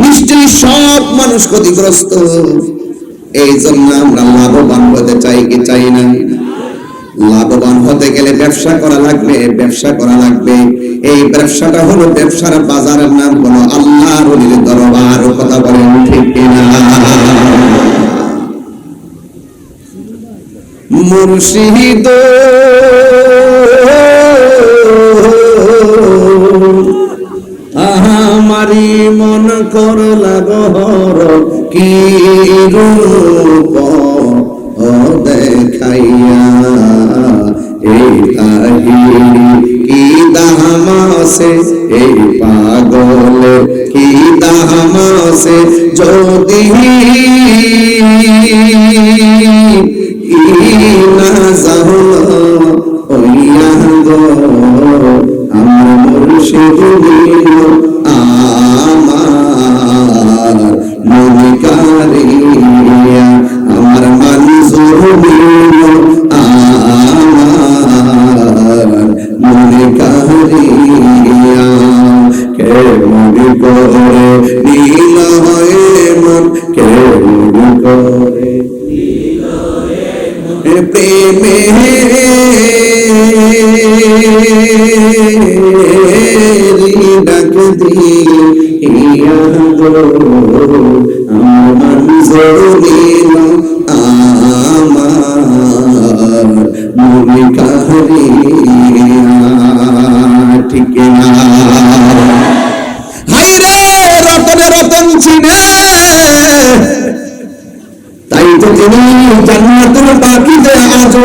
নিশ্চয়ই সব মানুষ ক্ষতিগ্রস্ত। এই জন্য আমরা লাভবান হতে চাই কি চাই না? লাভবান হতে গেলে ব্যবসা করা লাগবে, ব্যবসা করা লাগবে। এই ব্যবসাটা হলো, ব্যবসার বাজারের নাম হলো আল্লাহর ওলির দরবার। কথা বলেন ঠিক কিনা? মুর্শিদ আমারি মন করলা গহর কি রূপ দেখাইয়া, এই কাহিনী কি দামাসে, এই পাগল কি দামাসে, যদি না জানো ওইয়া গো আমার মুর্শিদ আমার মনে কারিয়া, আমার মনজুর আমার মনে কারিয়া, কে মনে করে নীল হয়ে মন, কে মনে করে প্রেমে ডাক দিয়া গো আমার মনজুর আমার মনে কারিয়া। ঠিক না? হাই রে রতনে রতন চিনে, তাই তো তিনি জান্নাতুল বাকিতে আজো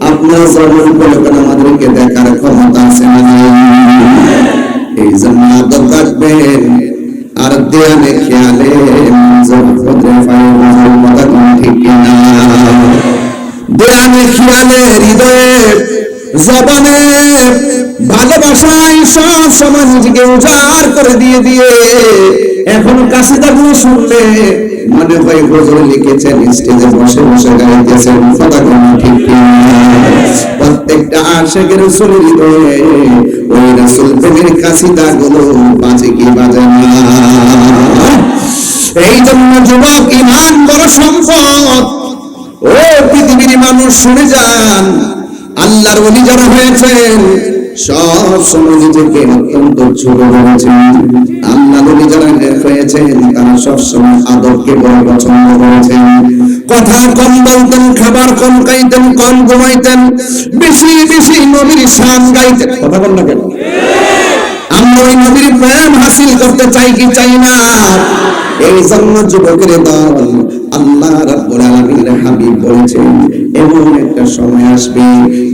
আপনার জবান বলবেন আমাদেরকে দেখার ক্ষমতা আছে না? এই জন্য আদব রাখবেন আর দেয়ালে খেয়ালে জবানে ফাইল কথা কোন ঠিক না? দেয়ালে খেয়ালে হৃদয়ে জবানে ভালোবাসায় সব সময় নিজেকে উজাড় করে দিয়ে এখন কাসিদাগুলো শুনলে মনে হয় হুজুর লিখেছেন, স্টেজে বসে বসে গাইতেছেন। কথা কোন ঠিক না? প্রত্যেকটা আশিকের রাসূলের হৃদয়ে ওই রাসূল প্রেমের কাসিদাগুলো বাজে কি বাজে না? এই জন্য যুবক, ঈমান বড় সম্পদ। ও পৃথিবীর মানুষ শুনে যান, আল্লাহর ওলি যারা হয়েছেন সব সময় নিজেকে অত্যন্ত ছোট করেছেন। আল্লাহর ওলি যারা হয়েছেন তারা সব সময় আদবকে বড় পছন্দ করেছেন। কথা কম বলতেন, খাবার কম খাইতেন, কম ঘুমাইতেন, বেশি বেশি নবীর শান গাইতেন। কথা বল না কেন? আমরা ওই নবীর প্রেম হাসিল করতে চাই কি চাই না? এই জন্য যুবকের দল, আল্লাহ রাব্বুল আলামিনের হাবিব বলেছেন এমন একটা সময় আসবে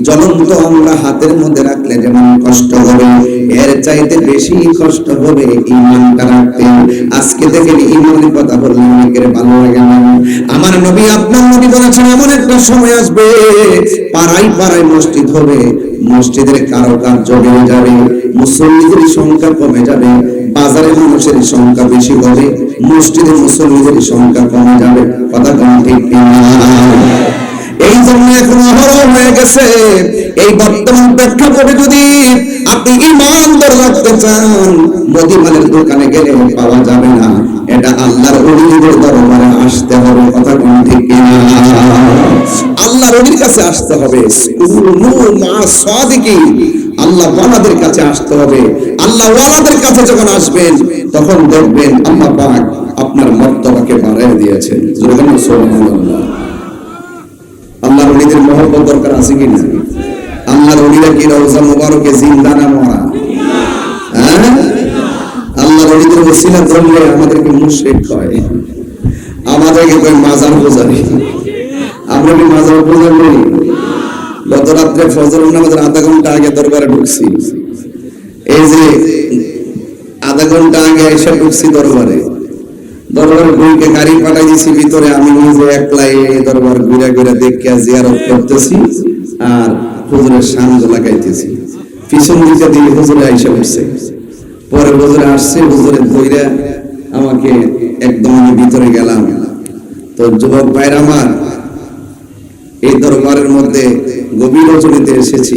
জ্বলন্ত আমরা হাতের মধ্যে রাখলে যেমন কষ্ট হবে, এর চাইতে বেশি কষ্ট হবে ঈমানটা রাখতে। আজকে দেখেন ঈমানের কথা বললে অনেকের ভালো লাগে না। আমার নবী, আপনার নবী বলেছেন এমন একটা সময় আসবে পাড়ায় পাড়ায় মসজিদ হবে, মসজিদের কারুকার্য বেড়ে যাবে, মুসল্লিদের সংখ্যা কমে যাবে, বাজারে মানুষের সংখ্যা বেশি হবে, মসজিদে মুসল্লিদের সংখ্যা কমে যাবে। কথা কোন ঠিক না? এই জন্য এখন অহরহ হয়ে গেছে। এই বর্তমান প্রেক্ষাপটে যদি আপনি ঈমান ধরে রাখতে চান, মুদিমালের দোকানে গেলে পাওয়া যাবে না, এটা আল্লাহর ওলিদের দরবারে আসতে হবে। কথা কোন ঠিক না? আল্লাহর ওলির কাছে আসতে হবে। আল্লাহ ওয়ালাদের কাছে আসতে হবে। আল্লাহ ওয়ালাদের কাছে যখন আসবেন তখন দেখবেন আল্লাহ পাক আপনার মর্তবাকে বাড়ায় দিয়েছেন। সুবহানাল্লাহ। আল্লাহর ওলিদের মহব্বত দরকার আছে কি না? আল্লাহর ওলিরা কি রওজা মুবারকে জিন্দা না মরা? হ্যাঁ, আল্লাহর ওলিদের ওসিলা ধরলে আমাদেরকে মুশরিক কয়, আমাদেরকে কয় মাজার পূজারী। আমরা কি মাজার পূজারী নই? গত রাত্রে ফজর নামাজের আধা ঘন্টা আগে দরবারে ঢুকছি। এই যে আধা ঘন্টা আগে এসে ঢুকছি দরবারে ঘুরকে গাড়ি পাঠাই দিছি ভিতরে, আমি নিজে একলাই দরবার ঘুরে ঘুরে দেখে জিয়ারত করতেছি আর হুজুরের শানগুলো লাগাইতেছি। পিছন দিকে দিয়ে হুজুরে আইসা বসছে। পরে হুজুরে আসছে, হুজুরে ধইরা আমাকে একদম আমি ভিতরে গেলাম। তো যুবক ভাইরা আমার, এই দরবারের মধ্যে গভীর রজনীতে এসেছি,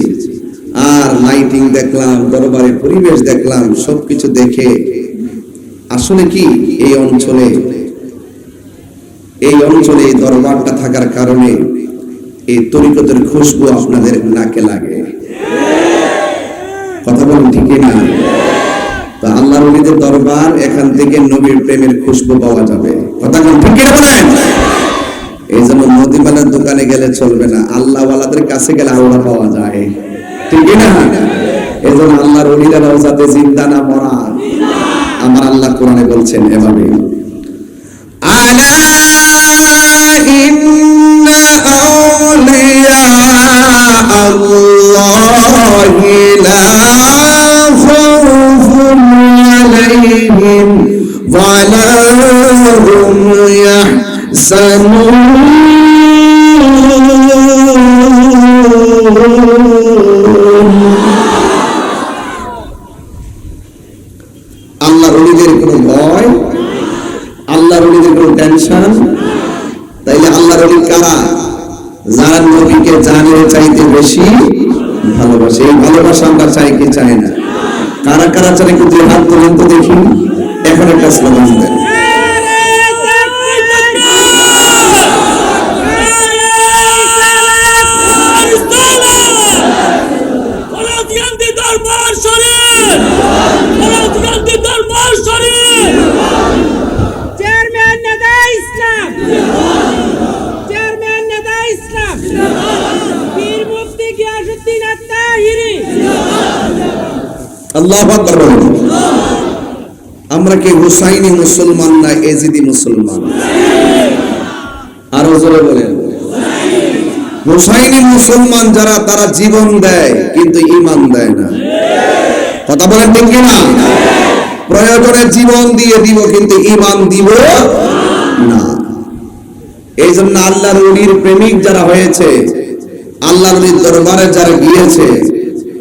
আর লাইটিং দেখলাম, দরবারের পরিবেশ দেখলাম, সবকিছু দেখে আসলে কি এই অঞ্চলে এই দরবারটা থাকার কারণে এই তরিকতের খুশবু আপনাদের নাকে লাগে। কথা বলেন ঠিক না? তো আল্লাহর ওলিদের দরবার, এখান থেকে নবীর প্রেমের খুশবু পাওয়া যাবে। কথা বলেন ঠিক না? বলেন। এই জন্য নদীমালার দোকানে গেলে চলবে না, আল্লাহ ওয়ালাদের কাছে গেলে আল্লাহ পাওয়া যায়, ঠিক না? এই জন্য আল্লাহর ওলিরা রওজাতে জিন্দা না মরা, আমার আল্লাহ কোরআনে বলছেন এভাবে, আলা ইন্না আউলিয়া আল্লাহি লা খাউফুন আলাইহিম ওয়া লা হুম ইয়াহজানুন। আল্লাহর ওলিদের কোনো ভয়, আল্লাহর ওলিদের কোনো টেনশন। তাইলে আল্লাহর ওলি কারা? যারা নবীকে জানের চাইতে বেশি ভালোবাসে। এই ভালোবাসা আমরা চাই কি চাই না? কারা কারা চাই একটু হাত তুলেন তো দেখি। এখন একটা স্লোগান দেন, আল্লাহু আকবার বলেন। আমরা কি হুসাইনি মুসলমান না এজিদি মুসলমান? আরো জোরে বলেন। হুসাইনি মুসলমান যারা, তারা জীবন দেয় কিন্তু ঈমান দেয় না। কথা বলেন ঠিক না? প্রয়োজনে জীবন দিয়ে দিব কিন্তু ঈমান দিব না। এই জন্য আল্লাহর ওলির প্রেমিক যারা হয়েছে, আল্লাহর ওলির দরবারে যারা গিয়েছে,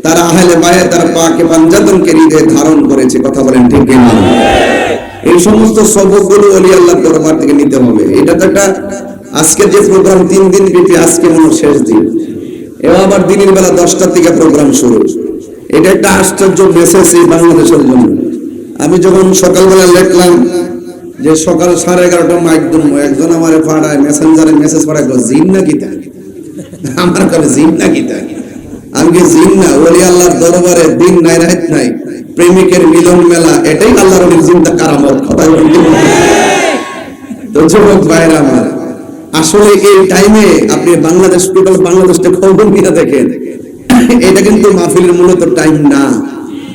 তারা আহলে বায়াতের পাকে পাঞ্জাতনকে হৃদয়ে ধারণ করেছে। কথা বলেন ঠিক না? এই সমস্ত সবকগুলো ওলি আল্লাহর দরবার থেকে নিতে হবে। এটা তো একটা, আজকে যে প্রোগ্রাম 3 দিন ব্যাপী, আজকে মনে শেষ দিন, এবার আবার দিনের বেলা 10টা থেকে প্রোগ্রাম শুরু। এটা একটা আশ্চর্য মেসেজ এই বাংলাদেশের জন্য। আমি যখন সকালবেলা লিখলাম যে সকাল 11:30 মাইক দুনমো, একজন আমার পাড়ায় মেসেঞ্জারে মেসেজ পাঠায়, জিন না কিতা? আমার কাছে জিন না কিতা? আমি কি জিন না? ওলি আল্লাহর দরবারে দিন নাই রাত নাই, প্রেমিকের মিলন মেলা, এটাই আল্লাহর ওলির জিন্দা কারামত। কথা বলতে তো যুবক ভাইরা আমার, আসলে এই টাইমে আপনি বাংলাদেশ, টোটাল বাংলাদেশটা খবর নিয়ে দেখেন, এটা কিন্তু মাহফিলের মূলত টাইম না।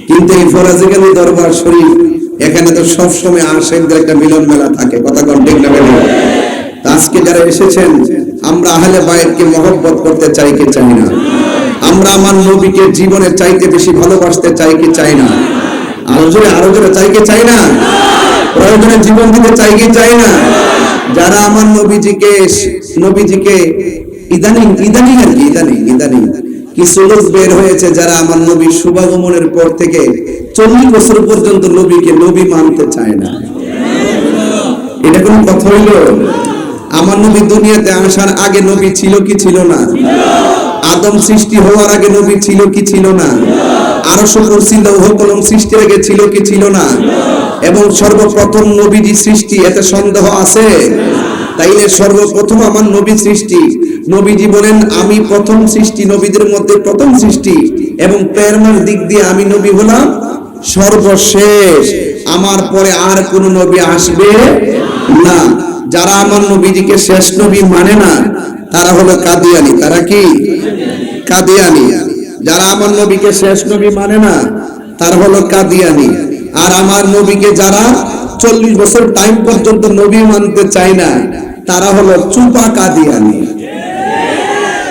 কিন্তু এই ফরাজিগানি দরবার শরীফ, এখানে তো সবসময় আশেকদের একটা মিলন মেলা থাকে। কথা কোন ঠিক না? আজকে যারা এসেছেন, আমরা আহলে বায়াতকে মহব্বত করতে চাই কি চাই না? আমরা আমার নবীকে জীবনের চাইতে বেশি ভালোবাসতে চাই কি চাই না? আরো জোরে চাই কি চাই না? প্রয়োজনে জীবন দিতে চাই কি চাই না? যারা আমার নবীজিকে ইদানিং কিছু লোক বের হয়েছে, যারা আমার নবীর শুভাগমনের পর থেকে 40 বছর পর্যন্ত নবীকে নবী মানতে চায় না। এটা কোন কথা হইল? আমার নবী দুনিয়াতে আসার আগে নবী ছিল কি ছিল না? আদম সৃষ্টি হওয়ার আগে নবী ছিল কি ছিল না? আরশ কুরসি লৌহ কলম সৃষ্টির আগে ছিল কি ছিল না? এবং সর্বপ্রথম নবীজি সৃষ্টি, এতে সন্দেহ আছে? তাইলে সর্বপ্রথম আমার নবী সৃষ্টি। নবীজি বলেন, আমি প্রথম সৃষ্টি, নবীদের মধ্যে প্রথম সৃষ্টি, এবং প্রেরণার দিক দিয়ে আমি নবী হলাম সর্বশেষ। আমার পরে আর কোন নবী আসবে না। যারা আমার নবীজিকে শেষ নবী মানে না, তারা হলো কাদিয়ানি। তারা কি? কাদিয়ানি। যারা আমার নবীকে শেষ নবী মানে না, তারা হলো কাদিয়ানি। আর আমার নবীকে যারা 40 বছর টাইম পর্যন্ত নবী মানতে চায় না, তারা হলো চুপা কাদিয়ানি,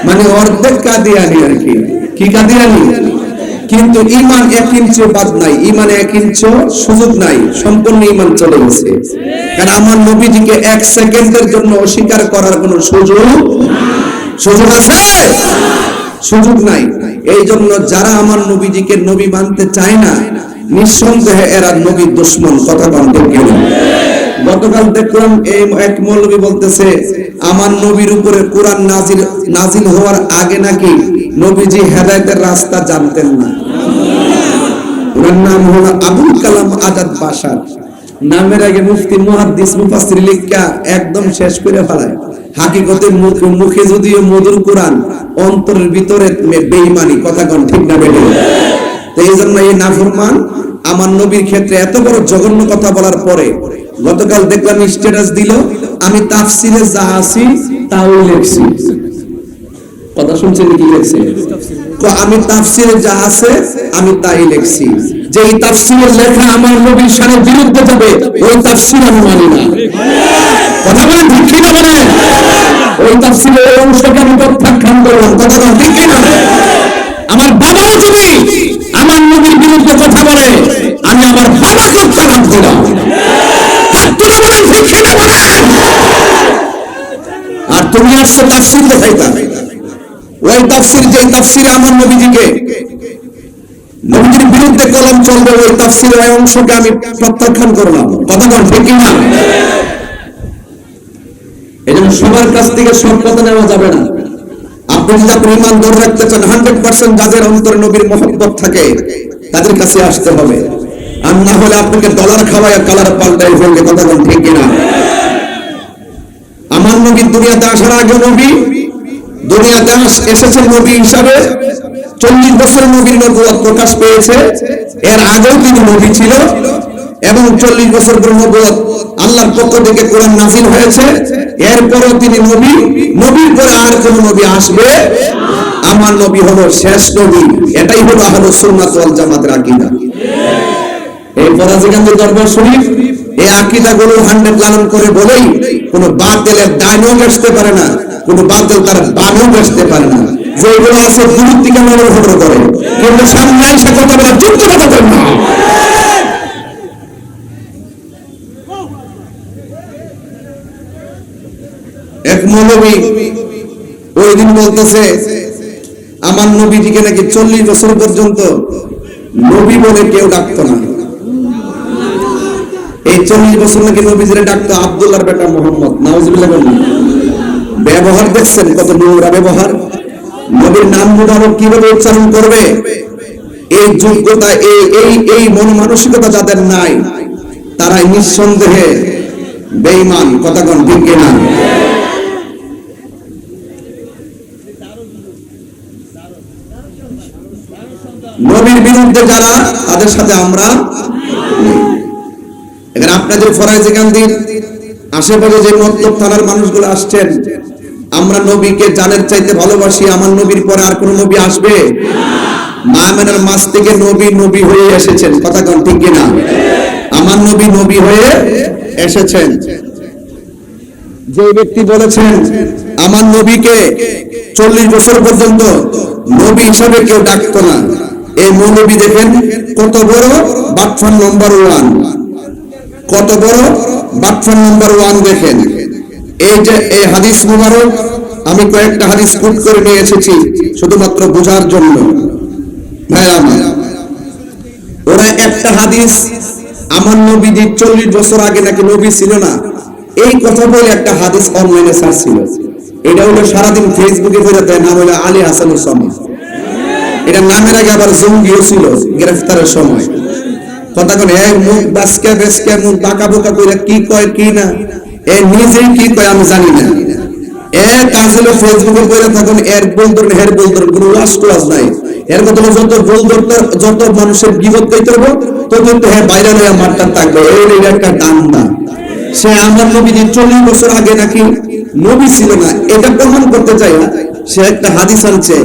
মানে অর্ধেক কাদিয়ানি আর কি। কি কাদিয়ানি? কিন্তু ঈমান 1 ইঞ্চিও বাদ নাই, ঈমানে 1 ইঞ্চিও সুযোগ নাই, সম্পূর্ণ ঈমান চলে গেছে। কারণ আমার নবীজিকে 1 সেকেন্ডের জন্য অস্বীকার করার কোনো সুযোগ আছে? সুযোগ নাই। এই জন্য যারা আমার নবীজিকে নবী মানতে চায় না, নিঃসন্দেহে এরা নবীর দুশমন। কথা বলতে গেলে গতকাল দেখলাম এই এক মৌলবী বলতেছে আমার নবীর উপরে কোরআন নাজিল হওয়ার আগে নাকি নবীজি হেদায়েতের রাস্তা জানতেন না। ওর নাম হলো আবুল কালাম আজাদ বাশার। নামের আগে মুফতি মুহাদ্দিস মুফাসসির লিখা একদম শেষ করে ফেলায়। হাকিকতে মুখে যদিও মধুর কোরআন, অন্তরের ভিতরে বেঈমানি। কথা কোন ঠিক না বেঠিক? তো এই জন্য এই নাফরমান আমার নবীর ক্ষেত্রে এত বড় জঘন্য কথা বলার পরে গতকাল দেখলাম স্ট্যাটাস দিল, আমি তাফসিরে যা আছি তাও লিখছি। কথা শুনছেন কি লিখছে? তো আমি তাফসিরে যা আছে আমি তাই লিখছি। যে এই তাফসিরের লেখা আমার নবীর শানের বিরুদ্ধে যাবে ওই তাফসির আমি মানি না। কথা বলেন ঠিক কি না বলেন? ওই তাফসিরের অংশকে আমি প্রত্যাখ্যান করলাম। কথা বলেন ঠিক কি না? আমার বাবাও যদি আমার নবীর বিরুদ্ধে কথা বলে আমি আমার বাবাকে প্রত্যাখ্যান করলাম। আর তুমি আসছো তাফসির দেখাইতা, ওই তাফসির যে তাফসিরে আমার নবীজির বিরুদ্ধে কলম চলবে ওই তাফসিরের ওই অংশকে আমি প্রত্যাখ্যান করলাম। কথা বল ঠিক না? এই জন্য সবার কাছ থেকে সব কথা নেওয়া যাবে না। আপনি যদি আপনার ঈমান ধরে রাখতে চান 100% যাদের অন্তরে নবীর মহব্বত থাকে তাদের কাছে আসতে হবে। আর না হলে আপনাকে ডলার খাওয়ায় কালার পাল্টাই ফেলবে। কথা বল ঠিক না? আমার নবী দুনিয়াতে আসার আগে নবী, দুনিয়াতে এসেছেন নবী হিসাবে 40 বছর নবীর নবুয়ত প্রকাশ পেয়েছে। এর আগেও তিনি নবী ছিল এবং 40 বছর পর নবুয়ত আল্লাহর পক্ষ থেকে কোরআন নাযিল হয়েছে। এরপরও তিনি নবী, নবীর পরে আর কোন নবী আসবে আমার নবী হলো শেষ নবী। এটাই হলো আহলুস সুন্নাত ওয়াল জামাতের আকীদা। এই ফরাজিগঞ্জের দরবার শরীফ এই আকীদাগুলো 100 লালন করে বলেই কোন বাতিলের ডায়লগ আসতে পারে না, কোন বাতিল তার বানও আসতে পারে না। যেগুলো আছে গুরুত্বকে মনোভর করে, কিন্তু সামনে এসে কথা বলা যুক্ত কথা বলেন না। এক মৌলবী ওই দিন বলতেছে আমার নবীজিকে নাকি 40 বছর পর্যন্ত নবী বলে কেউ ডাকতো না। এই 40 বছর নাকি নবীজিরে ডাকতো আব্দুল্লাহর বেটা মোহাম্মদ। নাউজুবিল্লাহ বলেন। ব্যবহার দেখছেন কত নোংরা ব্যবহার। নবীর নাম মুবারক কিভাবে উচ্চারণ করবে এই যোগ্যতা, এই মন মানসিকতা যাদের নাই তারা নিঃসন্দেহে বেঈমান। কথা কোন ঠিক কিনা? নবীর বিরুদ্ধে যারা তাদের সাথে আমরা এখানে আপনাদের ফরাজিগঞ্জের আশেপাশে যে মতলব থানার মানুষগুলো আসছেন, আমরা নবীকে জানের চাইতে ভালোবাসি। আমার নবীর পরে আর কোন নবী আসবে মা মেনার মাস থেকে নবী হয়ে এসেছেন। কথা কোন ঠিক কিনা? আমার নবী হয়ে এসেছেন। যে ব্যক্তি বলেছেন আমার নবীকে 40 বছর পর্যন্ত নবী হিসাবে কেউ ডাকতো না, এই মৌলবী দেখেন কত বড় বাটফার নম্বর 1, কত বড় বাটফার নম্বর 1 দেখেন। এই যে এই হাদিস মুবারক আমি কয়েকটা হাদিস কোট করে নিয়ে এসেছি শুধুমাত্র বোঝার জন্য। ওরা একটা হাদিস আমার নবীজি 40 বছর আগে নাকি নবী ছিল না এই কথা বলে একটা হাদিস অনলাইনে সার্চ ছিল। এটা হলো সারাদিন ফেসবুকে ফেরত দেয়, নাম হলো আলী হাসান উসামা। এটা নামের আগে আবার জঙ্গিও ছিল গ্রেফতারের সময়। কথা কোন মুখ বাসকা মুখ বাঁকা বোকা করে কি কয় কি না, নিজেই কি কয় আমি জানি না। কাজ হলো ফেসবুকে পড়ে তখন এর বলতেন হের বলতেন কোনো ওয়াজ নাই। এর কথা যত বল যত মানুষের বিপদ পেতে হবে তত বাইরে হয়ে মারটা থাকবে। এই একটা দান্দা। সে আমার নবীজি 40 বছর আগে নাকি নবী ছিল না এটা প্রমাণ করতে চাই না। সে একটা হাদিস আনছে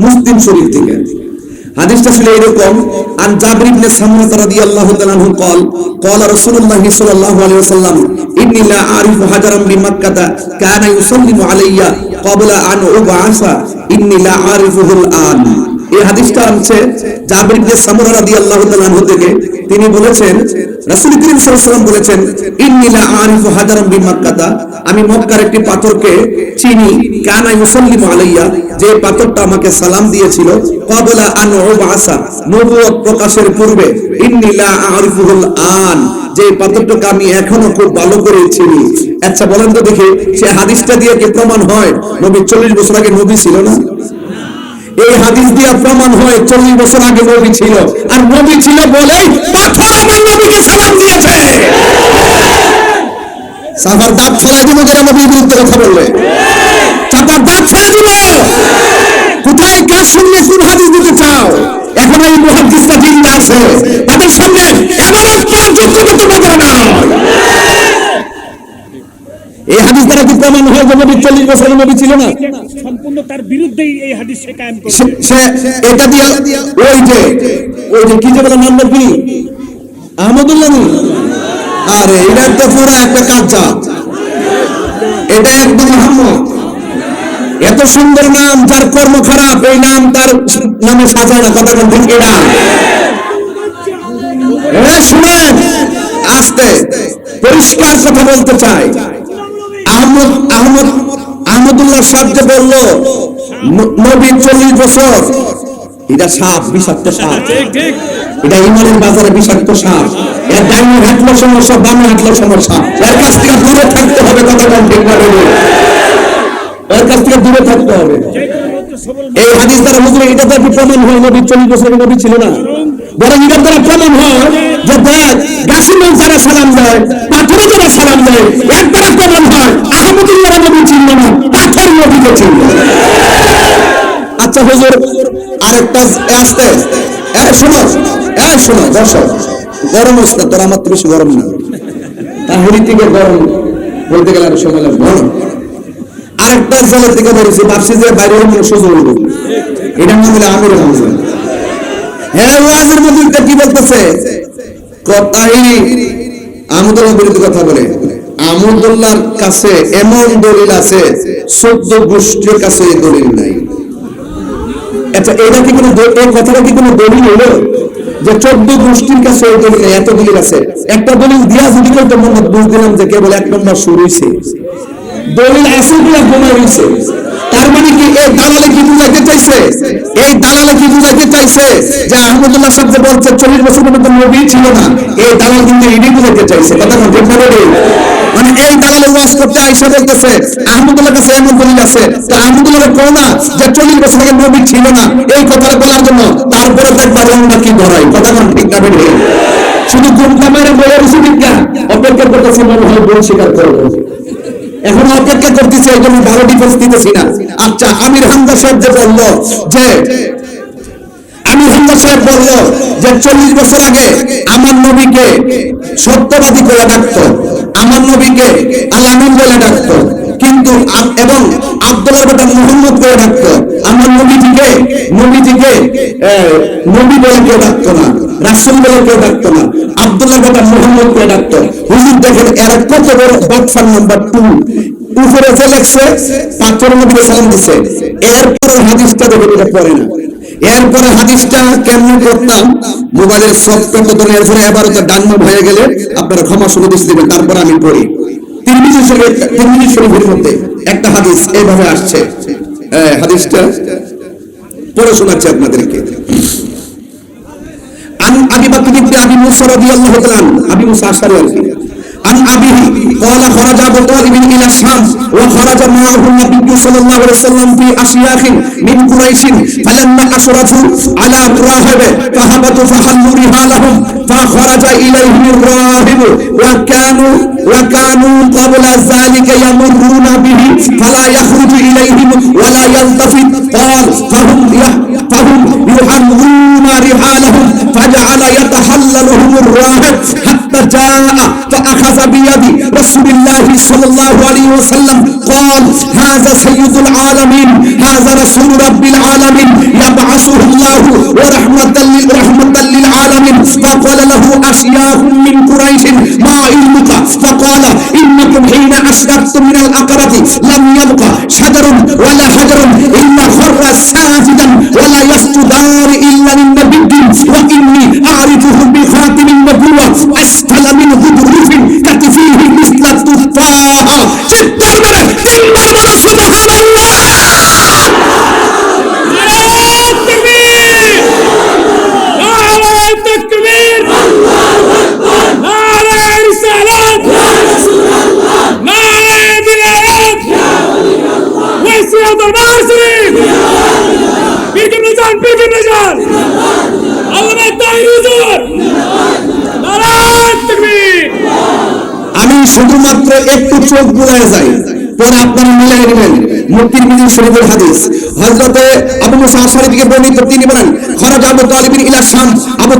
মুসলিম শরীফ থেকে। হাদিসটা ছিল এরকম, আন জাবির ইবনে সামরা রাদিয়াল্লাহু তাআলা আনহু قال قال رسول الله صلى الله عليه وسلم اني لا اعرف حجرا بمكه كان يسلم علي قبل ان ابعث اني لا اعرفه الان। এই হাদিসটা আনছে জাবির ইবনে সামুরা রাদিয়াল্লাহু তাআলা আনহু থেকে। তিনি বলেছেন রাসূল করিম সাল্লাল্লাহু আলাইহি ওয়াসাল্লাম বলেছেন, ইন্নী লা আরিফু হাজারান বিমাক্কাতা, আমি মক্কার একটি পাথরকে চিনি, কানা ইউসাল্লিমু আলাইয়া, যে পাথরটা আমাকে সালাম দিয়েছিল, ক্বাবলা আন উবআসা, নবুয়ত প্রকাশের পূর্বে, ইন্নী লা আরিফুল আন, যে পাথরটাকে আমি এখনো খুব ভালো করে চিনি। আচ্ছা বলেন তো দেখি, সে হাদিসটা দিয়ে কি প্রমাণ হয় নবী 40 বছর আগে নবী ছিল না? এই হাদিস দিয়ে প্রমাণ হয় 40 বছর আগে নবী ছিল, আর নবী ছিল বলেই পাথর আমার নবীকে সালাম দিয়েছে। সাফার দাঁত ফেলাই দিব যারা নবীর বিরুদ্ধে কথা বলবে, চাপার দাঁত ফেলে দিব। কোথায় কার সঙ্গে কোন হাদিস দিতে চাও? এখন এই মুহাদ্দিসটা জিন্দা আছে, তাদের সামনে এবাদত করার যোগ্যতা তোমাদের নাই। এই হাদিস দ্বারা কি প্রমাণ হয় যে নবী 40 বছর নবী ছিল না? সম্পূর্ণ তার বিরুদ্ধেই এই হাদিস সে কায়েম করে। সে এটা দিয়া ওই যে কি যে বলে নাম কি আহমদুল্লাহ নি, আরে এটা তো পুরো একটা কাঁচা, এটা একদম মোহাম্মদ। এত সুন্দর নাম, যার কর্ম খারাপ, এই নাম তার নামে সাজায় না। কথা বলতে এটা শুনেন, আস্তে পরিষ্কার কথা বলতে চাই। আহমদুল্লাহ সাহেব যে বললো নবী 40 বছর, এটা সাপ, বিষাক্ত সাপ, এটা ইমানের বাজারে বিষাক্ত সাপ। এর ডাইনে হাঁটলো সমস্যা, বামে হাঁটলো সমস্যা, এর কাছ থেকে দূরে থাকতে হবে। কথা বলতে এর কাছ থেকে দূরে থাকতে হবে। এই হাদিস দ্বারা বুঝলে এটা তো প্রমাণ হয় নবী 40 বছর নবী ছিল না, বরং এটার দ্বারা প্রমাণ হয় যে দেখ গাছের মধ্যে যারা সালাম দেয়, পাথরে যারা সালাম দেয়, এর দ্বারা প্রমাণ হয় আহমদুল্লাহ নবী ছিল না, পাথর নবীকে ছিল। আচ্ছা হুজুর আরেকটা আসতে, শোনো দর্শক, গরম হচ্ছে না, তোর আমার তো বেশি গরম না, তাহলে থেকে গরম বলতে গেলে আরো সময় লাগবে। আরেকটা জলের দিকে ধরেছি, ভাবছি যে বাইরে সুযোগ হইব, এটা না হলে আমির রমজান। হ্যাঁ ওয়াজের মধ্যে কি বলতেছে, কথাই আহমদুল্লাহ বিরুদ্ধে কথা বলে। আহমদুল্লাহর কাছে এমন দলিল আছে 14 গোষ্ঠীর কাছে এই দলিল নাই। আচ্ছা এটা কি কোনো, এই কথাটা কি কোনো দলিল হলো যে 14 গোষ্ঠীর কাছে এই দলিল নাই? এত দলিল আছে, একটা দলিল দিয়া যদি কেউ তো মনে বুঝ দিলাম যে কেবল 1 নম্বর শুরু হয়েছে, দলিল আছে কিনা গোমা হয়েছে। তার মানে কি এই দালালে কি বুঝাইতে চাইছে? এই দালালে কি বুঝাইতে চাইছে যে আহমদুল্লাহ সাহেব যে বলছে 40 বছর পর্যন্ত নবী ছিল না, এই দালাল কিন্তু এটাই বুঝাইতে চাইছে। কথা বলতে পারে, মানে এই দালালে ওয়াজ করতে আইসা বলতেছে আহমদুল্লাহর কাছে এমন দলিল আছে, তো আহমদুল্লাহর কোন না যে 40 বছর আগে নবী ছিল না, এই কথাটা বলার জন্য তারপরে দেখবার আমরা কি ধরাই। কথা বল ঠিক না বেড়ে, শুধু গুমটা মেরে বলে রয়েছে বিজ্ঞান, অপেক্ষা করতেছে মনে হয় বল স্বীকার করবো, এখন অপেক্ষা করতেছে, এই জন্য ভালো ডিফেন্স দিতেছি না। আচ্ছা আমির হামজা সাহেব যে বললো যে, আমির হামজা সাহেব বললো যে 40 বছর আগে আমার নবীকে সত্যবাদী করে ডাকতো, আমার নবীকে আলামিন বলে ডাকতো, কিন্তু এবং আব্দুল্লাহর বেটা মুহাম্মদ করে ডাকতো, আমার নবীজিকে নবী বলে কেউ ডাকতো না, রাসূল বলে কেউ ডাকতো না, আব্দুল্লাহর বেটা মুহাম্মদ করে ডাকতো। হুজুর দেখেন এর কত বড় বাটফার নাম্বার 2, উপরে যে লেখছে পাথর নবীকে সালাম দিছে, এরপরে হাদিসটা দেখে এটা পড়ে না। এরপরে হাদিসটা কেমনে করতাম, মোবাইলের সফটওয়্যারটা ধরে এরপরে এবারে তো ডানমুখ হয়ে গেলে আপনারা ক্ষমা সুবিধা দিবেন, তারপর আমি পড়ি। 3 মিনিট শরীফের মধ্যে একটা হাদিস এইভাবে আসছে, হাদিসটা পড়ে শোনাচ্ছি আপনাদেরকে। عن أبي بكر بن أبي موسى رضي الله تعالى عنه، أبي موسى الأشعري عن أبيه قال خرج أبو طالب إلى الشام وخرج معه النبي صلى الله عليه وسلم في أشياخ من قريش فلما أشرفوا على الراهب فهبطوا فحلوا رحالهم فخرج إليهم الراهب وكانوا قبل ذلك يمرون به فلا يخرج إليهم ولا يلتفت قال فهم يحلون رحالهم فجعل يتحللهم الراهب حتى جاء فأخذ بيد رسول الله صلى الله عليه وسلم قال هذا سيد العالمين هذا رسول رب العالمين يبعثه الله ورحمة للعالمين فقال له أشياخ من قريش ما علمك فقال إنكم حين أشرفتم من الأقرة لم يبقى شجر ولا حجر إلا خر খাররা সাজিদান ওয়া লা ইয়াসজুদান ইল্লা লিন-নাবিয়্যিন ওয়া ইন্নী আ'রিফুহু বিখাতিমিন নবুওয়া আসফালা মিন হুদুরুফিন কাতিফিহি মিসলা তুফাহা। চিৎকার মেরে তিনবার বলো সুবহানাল্লাহ। আমি শুধুমাত্র একটু চোখ বুলায় যাই, পরে আপনারা মিলাই নেবেন। মুক্তির বিদিন শরীফের হাদিস হযরতে আবু মুসা আশআরী থেকে বর্ণিত, তিনি বলেন খরাজা আবু তালিব ইলা শাম। আবু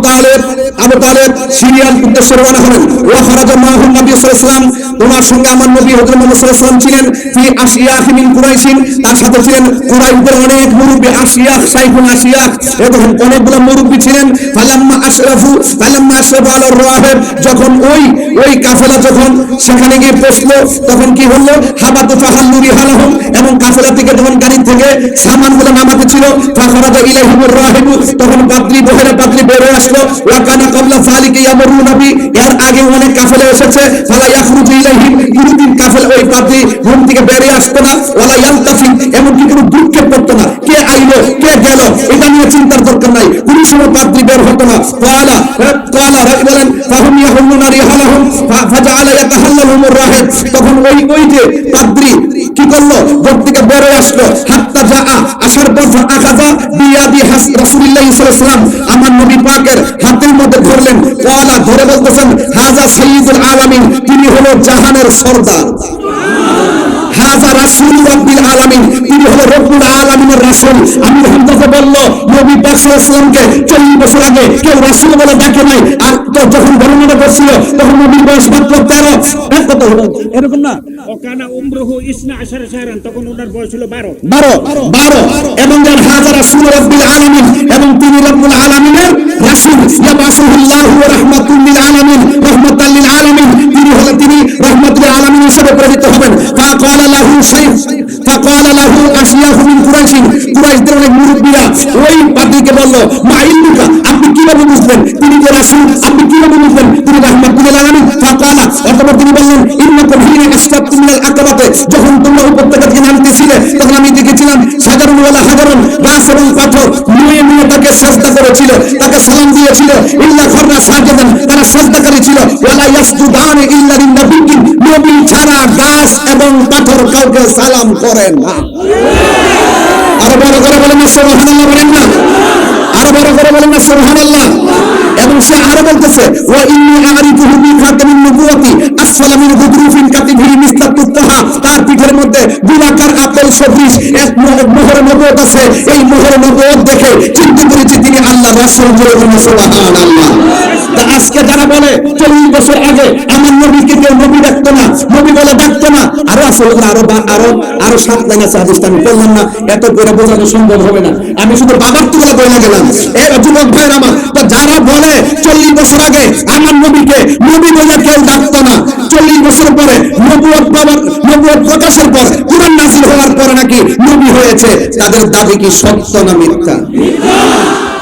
তালেব সিরিয়ার উদ্দেশ্যে রওনা হলেন। ওয়া খরাজা মাহুন নবী সাল্লাল্লাহু আলাইহি ওয়াসাল্লাম, ওনার সঙ্গে আমার নবী হযরত মুহাম্মদ সাল্লাল্লাহু আলাইহি ওয়াসাল্লাম ছিলেন। ফি আশিয়াখ মিন কুরাইশিন, তার সাথে ছিলেন কুরাইশদের অনেক মুরব্বি। আশিয়াখ শাইখুন আশিয়াখ, এরকম অনেকগুলো মুরব্বি ছিলেন। ফালাম্মা আশরাফু আলা রাহিব, যখন ওই কাফেলা যখন সেখানে গিয়ে পৌঁছলো, তখন কি হলো? হাবাতু ফাহাল্লুরি হালাহুম, এবং কাফেলা থেকে যখন গাড়ি থেকে সামানগুলো নামাতে ছিল, ফাখরাজা ইলাইহিমুর রাহিব, তখন পাদ্রী বহেরা পাদ্রী বের হয়ে আসলো। ওয়া কানা ক্বাবলা যালিকা ইয়ামুরুনা বি, এর আগে অনেক কাফেলা এসেছে। ফালা ইয়াখরুজু ইলাইহিম, কোনদিন কাফেলা ওই পাদ্রী ঘুম থেকে বেরিয়ে আসতো না। ওয়ালা ইয়ালতাফি, এমনকি কোনো দুঃখে পড়তো না। কে আইলো কে গেল এটা নিয়ে চিন্তার দরকার নাই, কোন সময় পাদ্রী বের হতো না। ক্বালা বলেন ফাহুম ইয়াহুল্লুনা রিহালাহুম ফাজাআলা ইয়াতাহাল্লালুমুর রাহিব, তখন ওই যে পাদ্রী কি করলো? ঘর থেকে বের হয়ে আসলো। হাত্তা জাআ, আসার পর আখাযা বিয়াদি রাসূলুল্লাহ সাল্লাল্লাহু আলাইহি ওয়াসাল্লাম, আমার নবী পাকের হাতের মধ্যে ধরলেন। ক্বালা, ধরে বলতেছেন হাযা সাইয়্যিদুল আলামিন, তিনি হলো জাহানের সরদার। হাযা রাসূল রাব্বিল আলামিন, তিনি হলো রব্বুল আলামিনের রাসূল। আমি হামজাকে বলল নবী পাক সাল্লাল্লাহু আলাইহি ওয়াসাল্লামকে 40 বছর আগে কেউ রাসূল বলে ডাকে নাই। আর তো যখন বর্ণনা করছিল তখন নবীর বয়স মাত্র 13। কত হলো এরকম না? ওকানা উমরুহু 12 শাহরান, তখন ওনার বয়স হলো 12। এবং যার হাযা রাসূল রাব্বিল আলামিন, এবং তিনি রব্বুল আলামিনের রাসূল। ইয়াবাসুহুল্লাহু ওয়া রাহমাতুল লিল আলামিন, রাহমাতাল লিল আলামিন, তিনি রাহমাতুল আলামিন হিসেবে প্রেরিত হবেন। ফাকালা লাহু আশিয়াহু মিন কুরাইশিন, কুরাইশদের অনেক মুরব্বিরা ওই পাদ্রীকে বলল মা ইলমুকা, আপনি কিভাবে বুঝলেন তিনি যে রাসূল? আপনি কিভাবে বুঝলেন তিনি রাহমাতুল লিল আলামিন? ফাকালা, অতঃপর তিনি বললেন ইন্নাকুম হিনা আশরাফতুম মিনাল আকাবাতে, যখন তোমরা উপত্যকা থেকে নামতেছিলে তখন আমি দেখেছিলাম সাধারণ ওয়ালা হাজারন, গাছ এবং পাথর নিয়ে তাকে সাজদা করেছিল, তাকে সালাম দিয়েছিল। ইল্লা খাররা সাজিদান, তারা সাজদাকারী ছিল। ওয়ালা ইয়াসজুদান ইল্লা লিন-নাবিয়্যিন, নবী ছাড়া গাছ এবং পাথর কাউকে সালাম করে না। আরো বড় করে বলেন না সুবহানাল্লাহ, বলেন না আরো বড় করে বলেন না সুবহানাল্লাহ। এবং সে আরো বলতেছে ওয়া ইন্নী আ'রিফুহু বিখাতামিন নবুওয়াতি আসফালা মিন হুদরুফিন কাতিফিহি মিসলা তুফাহা, তার পিঠের মধ্যে গোলাকার আপেল সদৃশ এক মোহর নবুয়ত আছে। এই মোহর নবুয়ত দেখে চিন্তা করেছি তিনি আল্লাহর রাসূল। সুবহানাল্লাহ। তা আজকে যারা বলে 40 বছর আগে আমার নবীকে কেউ নবী ডাকতো না, নবী বলে ডাকতো না, আরো আছে আরো 7 লাইন আছে হাদিসটা আমি বললাম না, এত করে বোঝানো সম্ভব হবে না। আমি শুধু বাগারতুগুলো বলে গেলাম। এই যুবক ভাইরা আমার, তো যারা বলে 40 বছর আগে আমার নবীকে নবী বলে কেউ ডাকতো না, 40 বছর পরে নবুয়ত প্রকাশের পর কুরআন নাযিল হওয়ার পরে নাকি নবী হয়েছে, তাদের দাবি কি সত্য না মিথ্যা?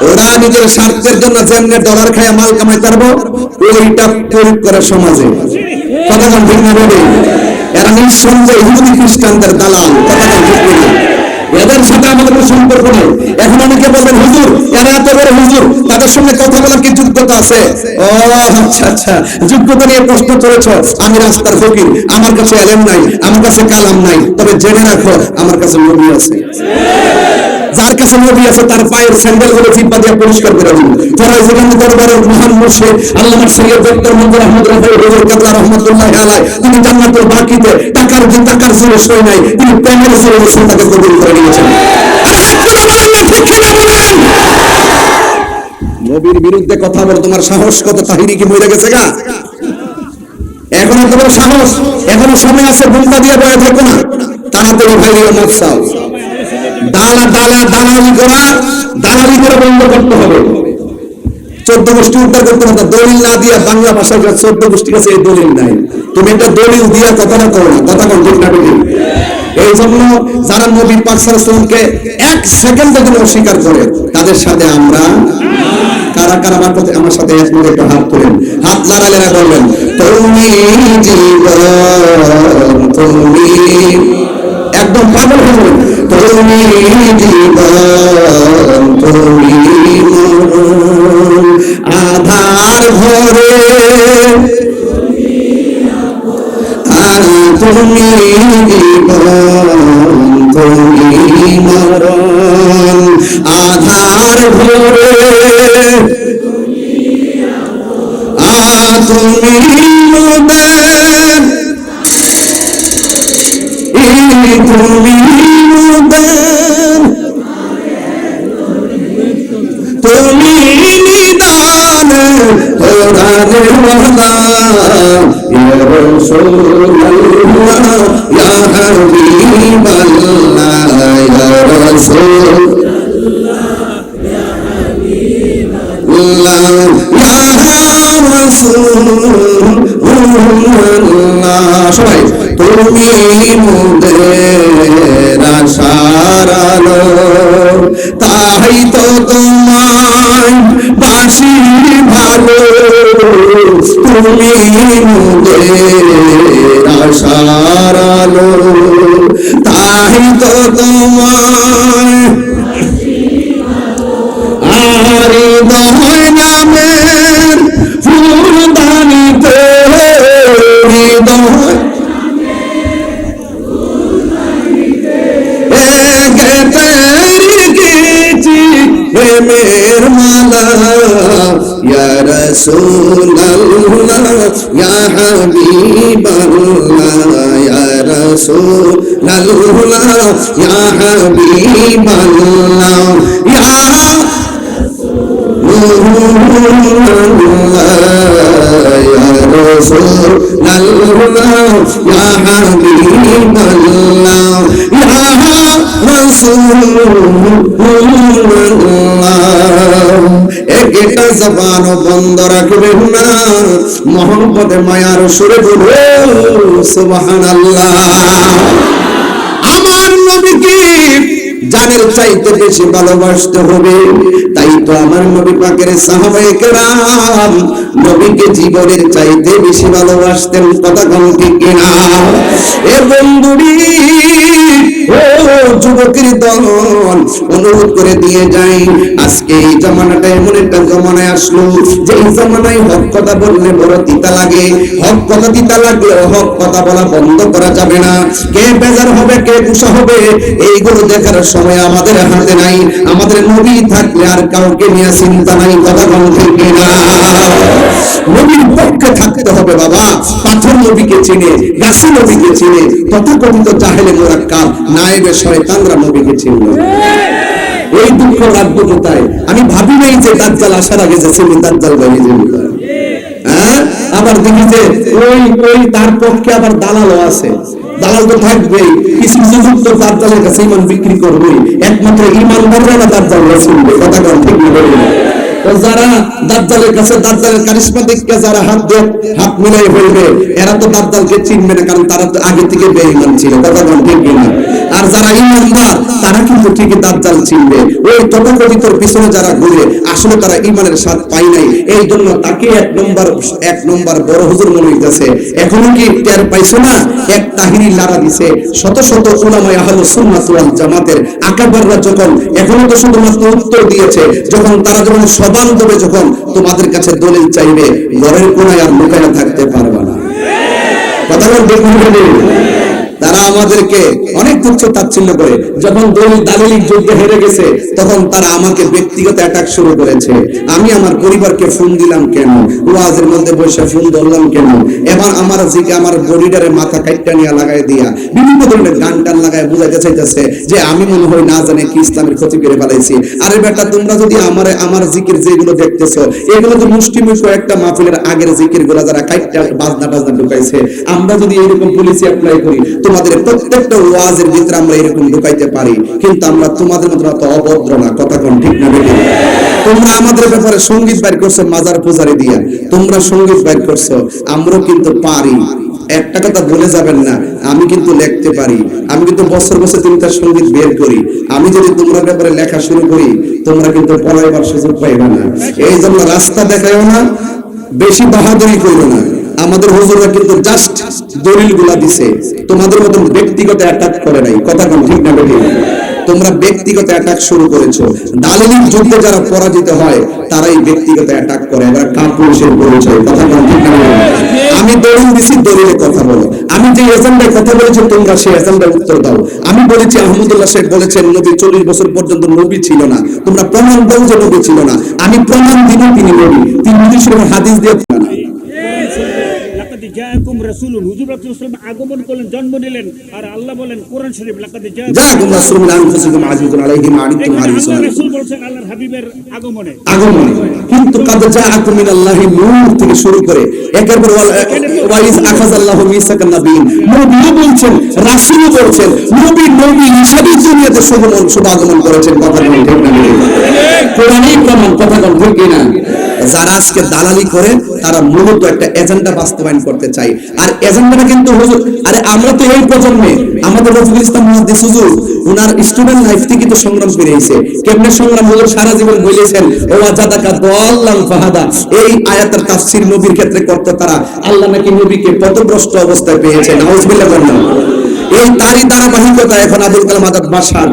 ওরা নিজের স্বার্থের জন্য যেমনে ডলার খায় মাল কামাই পারবো, ওইটা প্রয়োগ করে সমাজে। কথা বল ঠিক না বলে? এরা নিঃসন্দেহে ইহুদি খ্রিস্টানদের দালাল। কথা বল ঠিক না? এদের সাথে আমাদের কোনো সম্পর্ক নেই। এখন অনেকে বলবেন হুজুর এরা এত বড় হুজুর, তাদের সঙ্গে কথা বলার কি যোগ্যতা আছে? ও আচ্ছা, যোগ্যতা নিয়ে প্রশ্ন করেছ। আমি রাস্তার ফকির, আমার কাছে এলেম নাই, আমার কাছে কালাম নাই, তবে জেনে রাখো আমার কাছে নবী আছে। যার কাছে নবী আছে তার পায়ের স্যান্ডেল গুলো জিব্বা দিয়ে পরিষ্কার করে দিন। ফরাইজগান দরবারের মহান মুর্শিদ আল্লামা সৈয়দ ডক্টর মঞ্জুর আহমদ রাফাই হুজুর কেবলা রাহমাতুল্লাহি আলাইহি, তিনি জান্নাতুল বাকিতে টাকার জোরে সই নাই, তিনি প্রেমের জোরে রসুলকে কবুল করে নিয়েছেন। নবীর বিরুদ্ধে কথা বলে তোমার সাহস কত? তাহিরি কি মরে গেছে গা? এখনো তোমার সাহস, এখনো সময় আছে, বুমটা দিয়ে বয়ে থাকো না, তাড়াতাড়ি ভাইরিও মত চাও। দালালি করে বন্ধ করতে হবে। 14 গোষ্ঠী উদ্ধার করতে হবে, দলিল না দিয়া বাংলা ভাষায় 14 গোষ্ঠীর কাছে এই দলিল নাই, তুমি একটা দলিল দিয়া কথাটা করো না। কথা কোন ঠিক না? এই জন্য যারা নবী পাক সাল্লাল্লাহু আলাইহি ওয়াসাল্লামকে এক সেকেন্ড যদি অস্বীকার করে তাদের সাথে আমরা কারা কারা আমার সাথে এক মিনিট একটু হাত তুলেন, হাত নাড়ালেন বলবেন তুমি জীবন তুমি, একদম পাগল হয়ে তুমি জীবন তুমি মরণ, আধার ভরে তুমি জীবন তুমি মরণ, আধার ভরে তুমি মোদের, তুমি মোদের, তুমি নিদান কোরআনের ওয়াদা ইয়া রাসূলুল্লাহ ইয়া হাবিবাল্লাহ ইয়া রাসূলুল্লাহ ইয়া হাবিবাল্লাহ ইয়া রাসূলুল্লাহ, সবাই তুমি মোদের আশার আলো, তাই তো তোমায় বাসি ভালো, তুমি মোদের আশার আলো, তাই তো তোমায় আর হৃদয় নামের ফুলদানিতে, হৃদয় প্রেমের মালা ইয়া রাসূলুল্লাহ ইয়া হাবিবাল্লাহ ইয়া রাসূলুল্লাহ ইয়া হাবিবাল্লাহ ইয়া ইয়া রাসূলুল্লাহ ইয়া হাবিবাল্লাহ ইয়া রাসূলুল্লাহ। একটা জবান বন্ধ রাখবেন না, মোহাম্মদে মায়ার সুরে বলুন সুবহানাল্লাহ। আমার নবীকে জানের চাইতে বেশি ভালোবাসতে হবে, তাই তো আমার নবী পাকের সাহাবায়ে কেরাম নবীকে জীবনের চাইতে বেশি ভালোবাসতেন, কথা কোন ঠিক কিনা? এ বন্ধুরি ও যুবকের দল, অনুরোধ করে দিয়ে যাই, আজকে এই জামানাটা এমন একটা জামানায় আসলো যে এই জামানায় হক কথা বললে বড় তিতা লাগে, হক কথা তিতা লাগলে হক কথা বলা বন্ধ করা যাবে না। কে বেজার হবে কে গুসা হবে এইগুলো দেখার সময় আমাদের হাতে নাই, আমাদের নবী থাকলে আর কাউকে নিয়ে চিন্তা নাই, কথা কোন ঠিক কিনা? নবীর পক্ষে থাকতে হবে বাবা। পাথর নবীকে চিনে, গাছি নবীকে চিনে, তথাকথিত জাহেলে মুরাক্কাব নায়েবে শয়তানরা নবীকে চিনল। এই দুঃখ রাখবো কোথায়? আমি ভাবি নাই যে দাজ্জাল আসার আগে যে ছিল দাজ্জাল বাইরে যাবে। হ্যাঁ, আবার দেখি যে ওই তার পক্ষে আবার দালালও আছে, দালাল তো থাকবেই, কিছু সুযোগ তো দাজ্জালের কাছে ইমান বিক্রি করবেই, একমাত্র ইমানদাররা দাজ্জালরা শুনবে, কথা কোন ঠিক না? যারা দাজ্জালের কাছে দাজ্জালের কারিশমাটিককে যারা হাত মিলাই হইবে এরা তো দাজ্জালকে চিনবে না, কারণ তারা তো আগে থেকে বেঈমান ছিল, কথা কোন ঠিক না? আর যারা ইমানদার তারা কিন্তু ঠিকই দাজ্জাল চিনবে। ওই তথাকথিত পিছনে যারা ঘুরে আসলে তারা ইমানের স্বাদ পায় নাই, এই জন্য তাকে এক নম্বর বড় হুজুর মনে হইতেছে। এখনো কি টের পাইছো না? এক তাহিরি লারা দিছে শত শত উলামায়ে আহলুস সুন্নাত ওয়াল জামাতের আকাবাররা যখন এখনো তো শুধুমাত্র উত্তর দিয়েছে, যখন তারা যখন সবান দেবে, যখন তোমাদের কাছে দলিল চাইবে, ঘরের কোনায় আর লুকায় থাকতে পারবে না, কথা দেখুন। তারা আমাদেরকে অনেক তুচ্ছ তাচ্ছিল্য করে, যখন দালিলিক যুদ্ধে হেরে গেছে তখন তারা আমাকে ব্যক্তিগত অ্যাটাক শুরু করেছে। আমি আমার পরিবারকে ফোন দিলাম কেন, ওয়াজের মধ্যে বসে ফোন ধরলাম কেন, এবার আমার জিকে আমার বডিডারে মাথা কাইটটা নিয়ে লাগাই দিয়া বিভিন্ন ধরনের গান টান লাগায় বুঝাইতে চাইতেছে যে আমি মনে হয় না জানে কি ইসলামের ক্ষতি করে ফেলাইছি। আরে বেটা, তোমরা যদি আমার জিকির যেগুলো দেখতেছো এগুলো তো মুষ্টিমেয় একটা মাহফিলের আগের জিকির গুলা যারা কাইটটা বাজনা ঢুকাইছে, আমরা যদি এরকম পুলিশে অ্যাপ্লাই করি তোমাদের প্রত্যেকটা ওয়াজের ভিতরে আমরা এরকম ঢুকাইতে পারি, কিন্তু আমরা তোমাদের মতো এত অভদ্র না, কথা কোন ঠিক না? বেটি, তোমরা আমাদের ব্যাপারে সঙ্গীত বাইর করছো মাজার পূজারে দিয়া, তোমরা সঙ্গীত বাইর করছো, আমরাও কিন্তু পারি। একটা কথা ভুলে যাবেন না, আমি কিন্তু লিখতে পারি, আমি কিন্তু বছর বছর তিনটা সঙ্গীত বের করি। আমি যদি তোমরা ব্যাপারে লেখা শুরু করি, তোমরা কিন্তু পড়াইবার সুযোগ পাইবে না। এই জন্য রাস্তা দেখায়ও না, বেশি বাহাদুরি করো না। আমাদের হুজুররা কিন্তু জাস্ট দলিলগুলা দিছে, তোমাদের মতন ব্যক্তিগত অ্যাটাক করে নাই। কথা কোন ঠিক না বেঠিক? তোমরা ব্যক্তিগত অ্যাটাক শুরু করেছো। দালিলিক যুদ্ধে যারা পরাজিত হয় তারাই ব্যক্তিগত অ্যাটাক করে, এরা কাপুরুষের পরিচয়। কথা কোন ঠিক না বেঠিক? আমি দলিল দিছি, দলিলে কথা বলো। আমি যে এজেন্ডায় কথা বলেছি তোমরা সেই এজেন্ডার উত্তর দাও। আমি বলেছি আহমদুল্লাহ শেখ বলেছেন নবী 40 বছর পর্যন্ত নবী ছিল না, তোমরা প্রমাণ দাও যে নবী ছিল না। আমি প্রমাণ দিব তিনি নবী, তিরমিজি শরীফের হাদিস দিয়ে না। লাকাদ জাআকুম রাসূলুন, হুজুর রাসূলুল্লাহ সাল্লাল্লাহু আলাইহি ওয়াসাল্লাম আগমন করলেন, জন্ম নিলেন, আর আল্লাহ বলেন কোরআন শরীফ লাকাদ জাআকুম রাসূলুন মিন আনফুসিকুম আজিজুন আলাইহি মা আনিতুম হারিসুন আল্লাহ রাসূল বলেন আল্লাহর হাবিবের আগমনে। কিন্তু কাদ জাআকুম মিনাল্লাহি নূর থেকে শুরু করে একেবারে ওয়াইজ আখাযাল্লাহু মিসাকান নাবিয়িন, নবীও বলছেন, রাসূলও বলছেন, নবী হিসেবে দুনিয়াতে শুভ আগমন করেছেন। কথা বলেন ঠিক না? কোরআনই প্রমাণ। কথা বলেন ঠিক না? যারা আজকে দালালি করে তারা মূলত একটা এজেন্ডা বাস্তবায়ন করতে চায়, আর এজেন্ডাটা কিন্তু হুজুর, আরে আমরা তো এই প্রজন্মে, আমাদের রফিকুল ইসলাম মুহাদ্দিস হুজুর উনার স্টুডেন্ট লাইফ থেকে তো সংগ্রাম পেয়েছে। কেমনে সংগ্রাম? হুজুর সারা জীবন বলেছেন ও আজাদাকা দাল্লান ফাহাদা, এই আয়াতের তাফসীর নবীর ক্ষেত্রে করতে তারা আল্লাহ নাকি নবীকে পথভ্রষ্ট অবস্থায় পেয়েছে। নাউজুবিল্লাহ বলেন। এই তারই ধারাবাহিকতা এখন আবুল কালাম আজাদ বাশার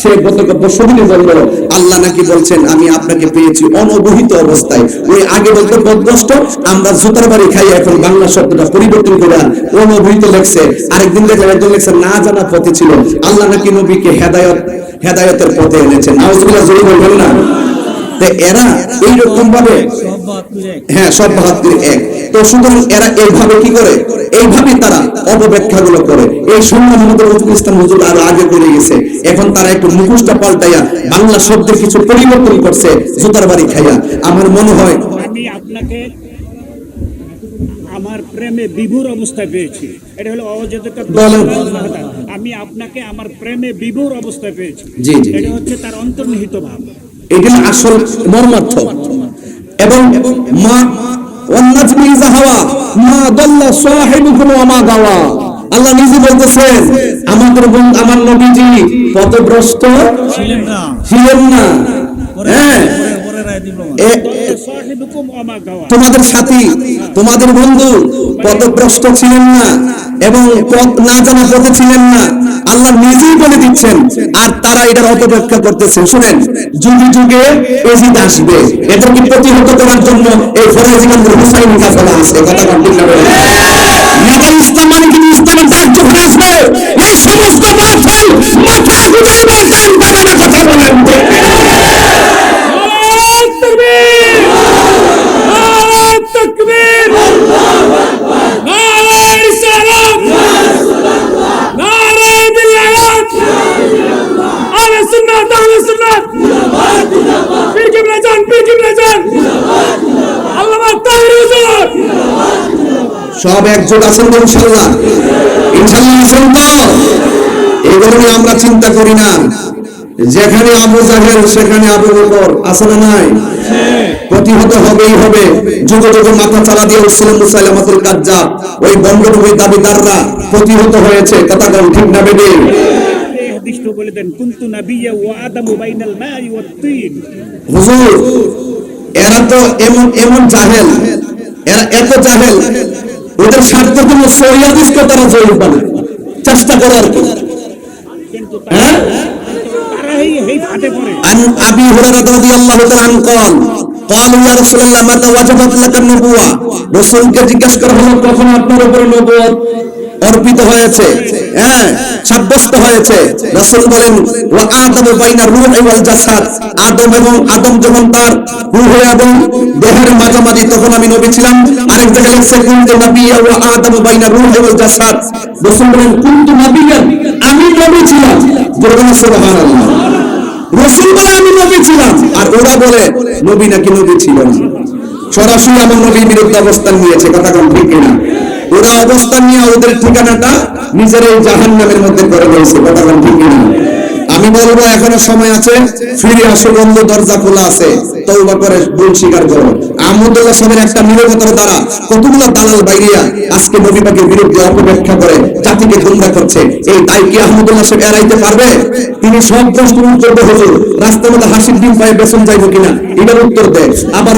সে গত বছরই বলল আল্লাহ নাকি বলছেন আমি আপনাকে পেয়েছি অনবহিত অবস্থায়। ওই আগে বলতে পথভ্রষ্ট, আমরা জুতার বাড়ি খাই, এখন বাংলা শব্দটা পরিবর্তন করে অনবহিত লেখছে। আরেকদিন দেখলাম একজন লেখছে না জানা পথে ছিল, আল্লাহ নাকি নবীকে হেদায়েতের পথে এনেছেন। নাউজুবিল্লাহ জোরে বলবেন না? এরা এইরকম ভাবে, হ্যাঁ সব 72 এক। তো সুতরাং এরা এইভাবে কি করে? এইভাবে তারা অপব্যাখ্যা গুলো করে। এই সময় আমাদের রফিকুল ইসলাম হুজুর আরো আগে করে গেছে, এখন তারা একটু মুখোশটা পাল্টাইয়া বাংলা শব্দের কিছু পরিবর্তন করছে জুতার বাড়ি খাইয়া। আমার মনে হয় আমি আপনাকে আমার প্রেমে বিভোর অবস্থায় পেয়েছি, এটা হলো অজাদাকা। আমি আপনাকে আমার প্রেমে বিভোর অবস্থায় পেয়েছি, জি জি, এটা হচ্ছে তার অন্তর্নিহিত ভাব, এটা আসল মর্মার্থ। এবং মা ওয়ান্নাজমি ইযা হাওয়া মা দাল্লা সাহিবুকুম ওয়া মা গাওয়া, আল্লাহ নিজে বলতেছেন আমার নবীজি পথভ্রষ্ট ছিলেন না। হ্যাঁ, তোমাদের সাথী, তোমাদের বন্ধু পথভ্রষ্ট ছিলেন না এবং পথ না জানা পথে ছিলেন না, আল্লাহ নিজেই বলে দিচ্ছেন। আর তারা এটার অপব্যাখ্যা করতেছেন। শুনেন, যুগে যুগে এজিদ আসবে, এদেরকে প্রতিহত করার জন্য এই ফরাজিগঞ্জের হুসাইন কাফেলা আছে। কথা ঠিক না? নেতা ইসলাম মানে কিন্তু ইসলামের দাগ যখন আসবে এই সমস্ত মাথায় মাথা গুজাইবে। কথা বলেন সব একজোট আছেন তো ইনশাআল্লাহ? ইনশাআল্লাহ আছেন তো? এগুলো নিয়ে আমরা চিন্তা করি না। যেখানে আবু জাহেল সেখানে আবু বকর, আছে না নাই? প্রতিহত হবেই হবে। যুগে যুগে মাথা চালা দিয়ে উঠছিলেন মুসাইলামাতুল কাজ্জাব, ওই বঙ্গভূমির দাবিদাররা প্রতিহত হয়েছে। কথা কোন ঠিক না বেবে? হাদিসটা বলে দেন কুনতু নাবিয়্যা ওয়া আদামু বাইনাল মাই ওয়াত তিন। হুজুর এরা তো এমন জাহেল, এরা এত জাহেল, ওদের স্বার্থের জন্য শরিয়াতকে তারা জয়ী বানায় চেষ্টা করে আর কি। হ্যাঁ, عن أبي هريرة رضي الله تعالى عنه قال قالوا يا رسول الله متى وجبت لك النبوة, রাসূলকে জিজ্ঞাসা করা হলো কখন আপনার উপরে নবুয়ত অর্পিত হয়েছে, হ্যাঁ সাব্যস্ত হয়েছে। রাসূল বলেন ওয়া আদামু বাইনা রূহি ওয়াল জাসাদ, আদম যখন তার রূহ এবং দেহের মাঝামাঝি তখন আমি নবী ছিলাম। আরেক জায়গায় লিখছে কুনতু নাবিয়্যা ওয়া আদামু বাইনা রূহি ওয়াল জাসাদ। রাসূল বলেন কুনতু নাবিয়্যান, আমি নবী ছিলাম। বলুন সুবহানাল্লাহ। রাসূল বলে আমি নবী ছিলাম, আর ওরা বলে নবী নাকি নবী ছিল না। সরাসরি আমার নবীর বিরুদ্ধে অবস্থান নিয়েছে। কথা কোন ঠিক কিনা? ওরা অবস্থান নিয়ে ওদের ঠিকানাটা নিজের এই জাহান্নামের মধ্যে করে দিয়েছে। কথা কোন ঠিক কিনা? আমি বলবো এখনো সময় আছে, ফিরে আসো, বন্ধ দরজা খোলা আছে, তওবা করে ভুল স্বীকার করো। আহমদুল্লাহ সাহেবের একটা নীরবতার দ্বারা কতগুলো দালাল বাইরিয়া আজকে নবী পাকের বিরুদ্ধে অপব্যাখ্যা করে জাতিকে গুমরা করছে। এই দায় কি আহমদুল্লাহ সাহেব এড়াইতে পারবে? তিনি সব প্রশ্নের উত্তর দেয়, হুজুর রাস্তার মধ্যে হাসির ডিম পায়ে বেসন যাইব কিনা এটার উত্তর দেয়। আবার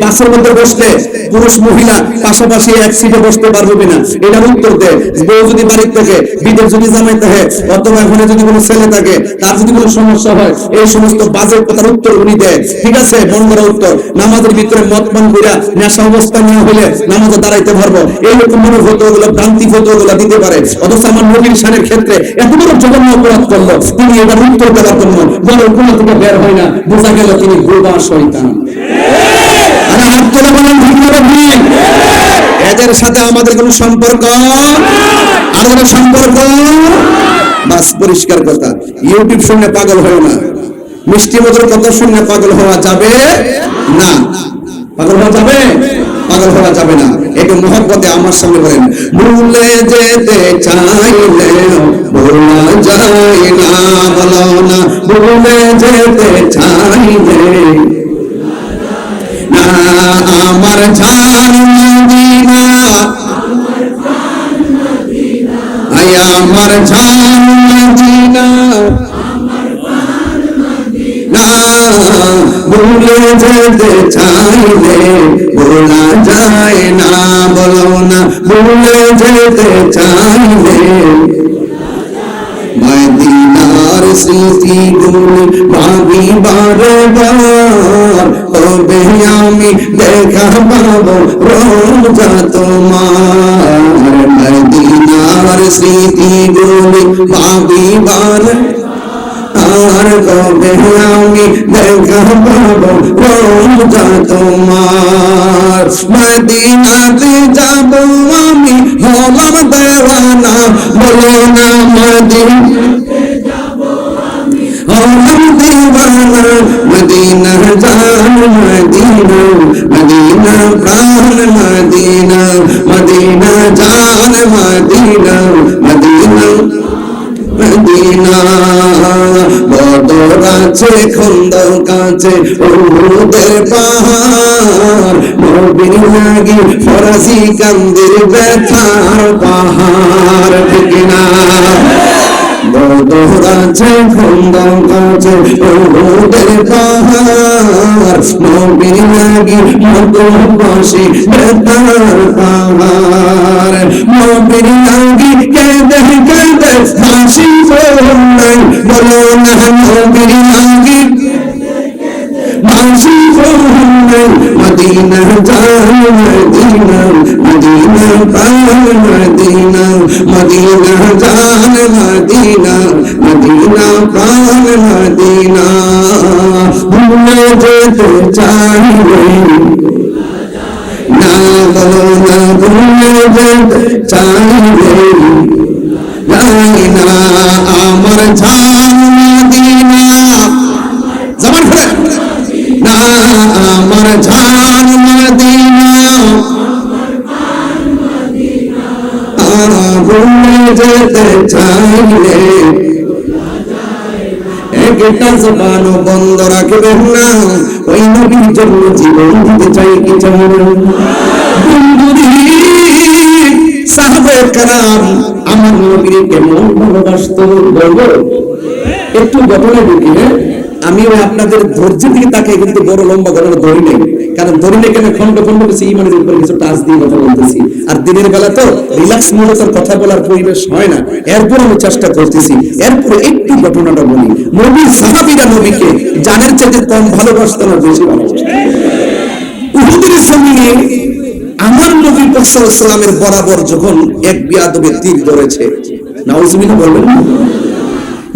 বাসের মধ্যে বসলে পুরুষ মহিলা পাশাপাশি এক সিটে বসতে পারবো কিনা এটার উত্তর দেয়। বউ যদি বাড়ির থেকে, বিদেশ যদি জামাই থাকে, অথবা এখানে যদি কোনো ছেলে থাকে, তার যদি কোনো সমস্যা হয়, এই সমস্ত বাজে কথার উত্তর উনি দেয়। ঠিক আছে, মন করা উত্তর। নামাজের ভিতরে মত পান কইরা নেশা অবস্থা নিয়ে হলে নামাজে দাঁড়াইতে পারবো, এইরকম মনে ফতোয়াগুলো, ভ্রান্তি ফতোয়াগুলো দিতে পারে। অথচ আমার নবীর শানের ক্ষেত্রে এত বড় জঘন্য অপরাধ করলো, তিনি এটার উত্তর দেওয়ার জন্য বড় কোনো থেকে বের হয় না, বোঝা গেল তিনি গোবা শয়তান। আরে হাত তুলে বলেন ঠিক না ঠিক? এদের সাথে আমাদের কোনো সম্পর্ক আর কোনো সম্পর্ক? বাস পরিষ্কার কথা। ইউটিউব শুনে পাগল হয় না, মিষ্টি মধুর কথা শুনে পাগল হওয়া যাবে না। পাগল হওয়া যাবে? পাগল হওয়া যাবে না। একটু মহব্বতে আমার সঙ্গে বলেন, ভুলে যেতে চাইলে ভোলা যায় না, বলো না ভুলে যেতে চাইলে না, আমার জান মদিনা, আয় আমার জান মদিনা, না ভুলে যেতে চাইলে ভোলা যায় না, বলো না ভুলে যেতে চাইলে। মদিনার স্মৃতিগুলি ভাবি বারে বার, তবে আমি দেখা পাবো রোজা তোমার। মদিনার স্মৃতিগুলি ভাবি বারে আর, তবে আমি দেখা পাবো রোজা তোমার। মদিনাতে যাব আমি হলাম দেওয়ানা, বলো না মদিনাতে যাব আমি হলাম দেওয়ানা। মদিনা জান মদিনা, মদিনা প্রাণ মদিনা, মদিনা জান মদিনা, মদিনা মদিনা। বদর আছে খন্দক আছে উহুদের পাহাড়, নবীর লাগি ফরাসি কান্দির ব্যথার পাহাড়, ঠিক না? বদর আছে খন্দক আছে উহুদের পাহাড়, নবীর লাগি মদবাসী ব্যথার পাহাড়। নবীর লাগি কেঁদে কেঁদে হাসি ফোনাই, বলো না নবীর লাগি হাসি ফোনাই। মদিনা জান মদিনা, মদিনা প্রাণ মদিনা, মদিনা জান মদিনা, মদিনা প্রাণ মদিনা। ভুলে যেতে চাইলে না, বলো না ভুলে যেতে চাইলে না, আমার জান মদিনা, জবান খুলে না, আমার জান মদিনা, ভুলে যেতে চাইলে একটা জবানও বন্ধ রাখবেন না। ওই নবীর জন্য জীবন দিতে চাই কি চাই সাহাবায়ে কেরাম আমার নবীকে কেমন ভালোবাসতো বলবো? একটু ঘটনা ঢুকি। আমি আপনাদের ধৈর্যের দিকে তাকে কিন্তু বড় লম্বা ঘটনা ধরি নেই, কারণ ধরি নেই কেন খন্ড খন্ড কিছু ইমানের উপরে কিছু টাচ দিয়ে কথা বলতেছি। আর দিনের বেলা তো রিল্যাক্স মূলত কথা বলার পরিবেশ হয় না, এরপর আমি চেষ্টা করতেছি। এরপর একটু ঘটনাটা বলি। নবীর সাহাবীরা নবীকে জানের চাইতে কম ভালোবাসতো না, বেশি ভালোবাসতো। উহুদের জমিনে আমার নবী পাক সাল্লাল্লাহু আলাইহি ওয়াসাল্লামের বরাবর যখন এক বিয়াদবে তীর ধরেছে, নাউজুবিল্লাহ বলবেন,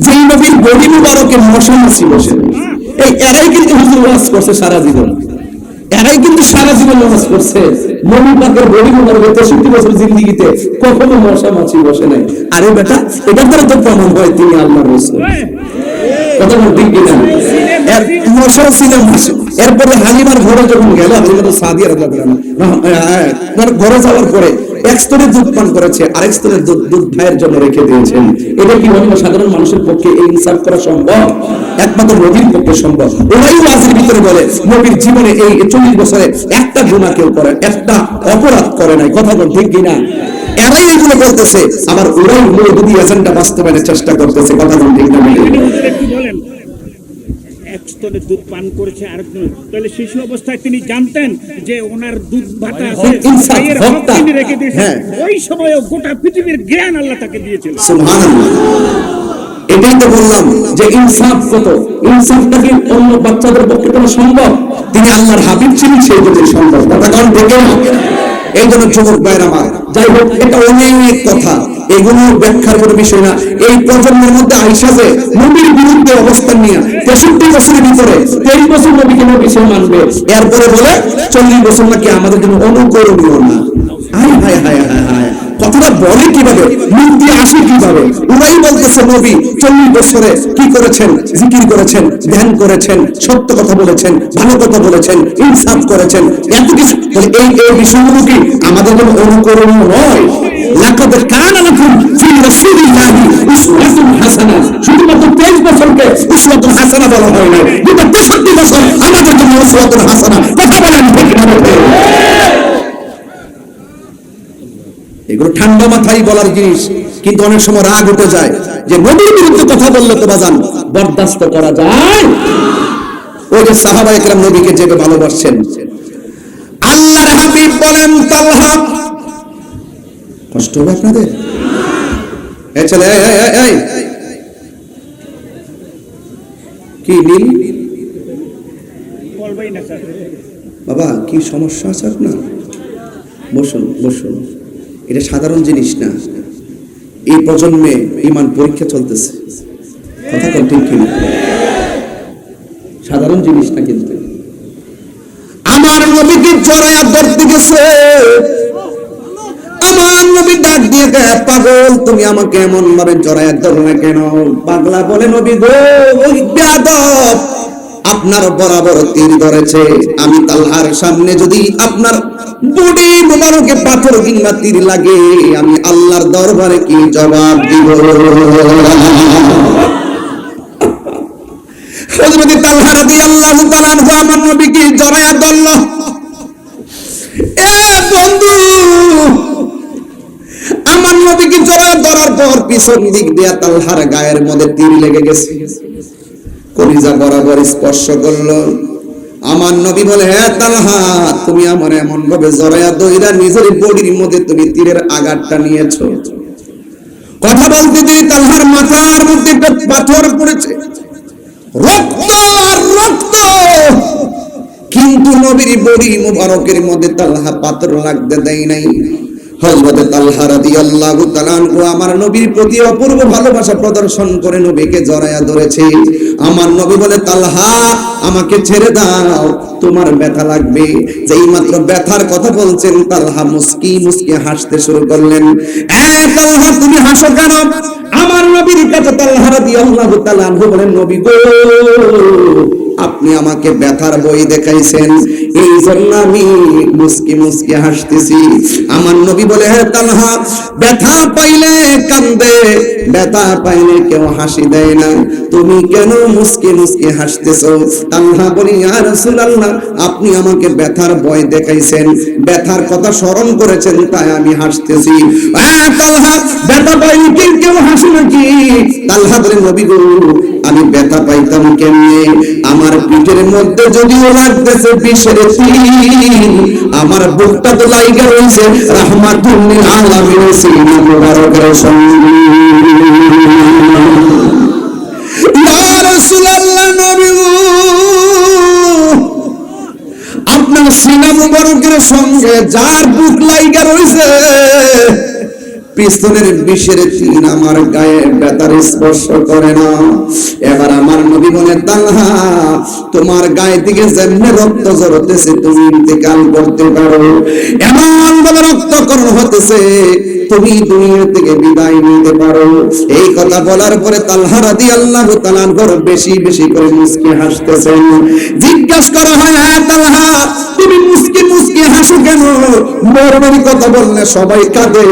যেই নবীর বডি মুবারকে মশা মাছি বসে, এই এরাই কিন্তু হুজুর ওয়াজ করছে সারা জীবন, এরাই কিন্তু সারা জীবন ওয়াজ করছে। নবী পাকের বডি মুবারকে 63 বছর জিন্দেগিতে কখনো মশা মাছি বসে নাই। আরে বেটা, এটা দ্বারা তো প্রমাণ হয় তিনি আল্লাহর রাসূল। কথা বলতে কি না? এর মশা ছিল মাছি। এরপরে হালিমার ঘরে যখন গেল, হালিমা তো সাদিয়া রাদিয়াল্লাহু আনহা ঘরে যাওয়ার পরে এক স্তরের দুধ পান করেছে, আরেক স্তরের দুধ ভাইয়ের জন্য রেখে দিয়েছেন। এটা কি অন্য সাধারণ মানুষের পক্ষে এই ইনসাফ করা সম্ভব? একমাত্র নবীর পক্ষে সম্ভব। ওরাই ওয়াজের ভিতরে বলে নবীর জীবনে এই 40 বছরে একটা গুনাহ কেউ করে, একটা অপরাধ করে নাই। কথা বল ঠিক কিনা? এরাই এইগুলো বলতেছে, আবার ওরাই মৌদুদি এজেন্ডা বাস্তবায়নের চেষ্টা করতেছে। কথা বল ঠিক না? একটু বলেন, এক স্তরে দুধ পান করেছে আরেকজন, তাহলে শিশু অবস্থায় তিনি জানতেন যে ওনার দুধ ভাতা আছে, ইনসাফ, ভাইয়ের হক হত্যা। তিনি রেখে দিয়েছেন। হ্যাঁ। ওই সময়ও গোটা পৃথিবীর জ্ঞান আল্লাহ তাকে দিয়েছিল। সুবহানাল্লাহ। এটাই তো বললাম যে ইনসাফ কত, ইনসাফটা কি অন্য বাচ্চাদের পক্ষে কোনো সম্ভব? তিনি আল্লাহর হাবিব ছিলেন, সেই জন্য সম্ভব। কথা কারণ দেখে না, এই জন্য যুবক ভাইরা আমার, যাই হোক, এটা অনেক কথা, এগুলো ব্যাখ্যার কোনো বিষয় না। এই প্রজন্মের মধ্যে আইসা যে নবীর বিরুদ্ধে অবস্থান নিয়ে 63 বছরের ভিতরে 23 বছর নবীকে নবী সে মানবে, এরপরে বলে 40 বছর নাকি আমাদের জন্য অনুকরণীয় না। হায় হায় হায় হায় হায়, কথাটা বলে কিভাবে, মুখ দিয়ে আসে কিভাবে? ওরাই বলতেছে নবী 40 বছরে কি করেছেন? জিকির করেছেন, ধ্যান করেছেন, সত্য কথা বলেছেন, ভালো কথা বলেছেন, ইনসাফ করেছেন, এত কিছু। এই এই বিষয়গুলো কি আমাদের জন্য অনুকরণীয় নয়? লাকাদ কানা লাকুম ফি রাসূলিল্লাহি উসওয়াতুন হাসানাহ। শুধুমাত্র 23 বছরকে উসওয়াতুন হাসানাহ বলা হয় না, গোটা 63 বছর আমাদের জন্য উসওয়াতুন হাসানাহ। কথা বলেন ঠিক না? এগুলো ঠান্ডা মাথায় বলার জিনিস, কিন্তু অনেক সময় রাগ উঠে যায় যে নবীর বিরুদ্ধে কথা বললে তো বাজান বরদাস্ত করা যায়। ওই যে সাহাবায়ে কেরাম নবীকে যেভাবে ভালোবাসছেন, আল্লাহর হাবিব বলেন তালহা, কষ্ট হবে আপনাদের? এই ছেলে, এই কি নীল বলবেই না স্যার। বাবা, কি সমস্যা আছে আপনার? বসুন বসুন, এটা সাধারণ জিনিস না। এই প্রজন্মে ঈমান পরীক্ষা চলতেছে। কথা কোন ঠিক কিনা? সাধারণ জিনিস না কিন্তু। আমার নবীকে জড়ায়া ধরতে গেছে, আমার নবী ডাক দিয়ে দেয়, পাগল তুমি আমাকে এমন ভাবে জড়ায়া ধরলে কেন? পাগলা বলে, নবী গো, ওই বেয়াদব আপনার বরাবর তীর ধরেছে, আমি তালহার সামনে যদি আপনার বডি মোবারকে পাথর কিংবা তীর লাগে, আমি আল্লাহর দরবারে কি জবাব দিব? হযরত তালহা রাদিয়াল্লাহু তাআলা আনহু আমার নবীকে জড়ায়া ধরল। এ বন্ধু, আমার নবীকে জড়ায়া ধরার পর পিছন দিক দিয়ে তালহার গায়ের মধ্যে তীর লেগে গেছে, কলিজা বরাবর স্পর্শ করলো। আমার নবী বলে, হে তালহা, তুমি আমার এমন ভাবে জড়ায়া ধইরা নিজের বডির মধ্যে তুমি তীরের আঘাতটা নিয়েছো। কথা বলতে দেরি তালহার মাথার মধ্যে একটা পাথর পড়েছে, রক্ত আর রক্ত, কিন্তু নবীর বডি মুবারকের মধ্যে তালহা পাথর লাগতে দেয় নাই। হযরত তালহা রাদিয়াল্লাহু তাআলা আনহু আমার নবীর প্রতি অপূর্ব ভালোবাসা প্রদর্শন করে নবীকে জড়ায়া ধরেছে। আমার নবী বলে, তালহা আমাকে ছেড়ে দাও, তোমার ব্যথা লাগবে। যেই মাত্র ব্যথার কথা বলছেন, তালহা মুস্কি মুস্কি হাসতে শুরু করলেন। এ তালহা, তুমি হাসো কেন? আমার নবীর কাছে তালহা রাদিয়াল্লাহু তাআলা আনহু বলেন, নবী গো, আপনি আমাকে ব্যথার বই দেখাইছেন, এই জন্য আমি মুস্কি মুস্কি হাসতেছি। আমার নবী বলে, হে তালহা, ব্যথা পাইলে কান্দে, ব্যথা পাইলে কেউ হাসি দেয় না, তুমি কেন মুস্কি মুস্কি হাসতেছো? তালহা বলি, ইয়া রাসূলুল্লাহ, আপনি আমাকে ব্যথার ভয় দেখাইছেন, ব্যথার কথা স্মরণ করেছেন, তাই আমি হাসতেছি। তালহা, ব্যথা পাইলে কি কেউ হাসে নাকি? তালহা বলে, নবী গো, আমি ব্যথা পাইতাম কেমনে? আমার পিঠের মধ্যে যদিও লাগতেছে বিষের তীর, আমার বুকটা তো লাইগা রয়েছে রাহমাতুল লিল আলামিন সিনা মুবারকের সঙ্গে। ইয়া রাসূলুল্লাহ, নবী গো, আপনার সিনা মুবারকের সঙ্গে যার বুক লাইগা রয়েছে, পিস্তলের বিষের তীর আমার গায়ে ব্যথার স্পর্শ করে না। এবার আমার নবী বলে, তালহা, তোমার গায়ে থেকে যেমনি রক্ত ঝরতেছে তুমি ইন্তেকাল করতে পারো, এমন ভাবে রক্তকরণ হতেছে তুমি দুনিয়া থেকে বিদায় নিতে পারো। এই কথা বলার পরে তালহা রাদিয়াল্লাহু তাআলা আনহু বেশি বেশি করে মুস্কি হাসতেছেন। জিজ্ঞাসা করা হয়, হ্যাঁ তালহা, তুমি মুস্কি মুস্কি হাসো কেন? মরণের কথা বললে সবাই কাঁদে,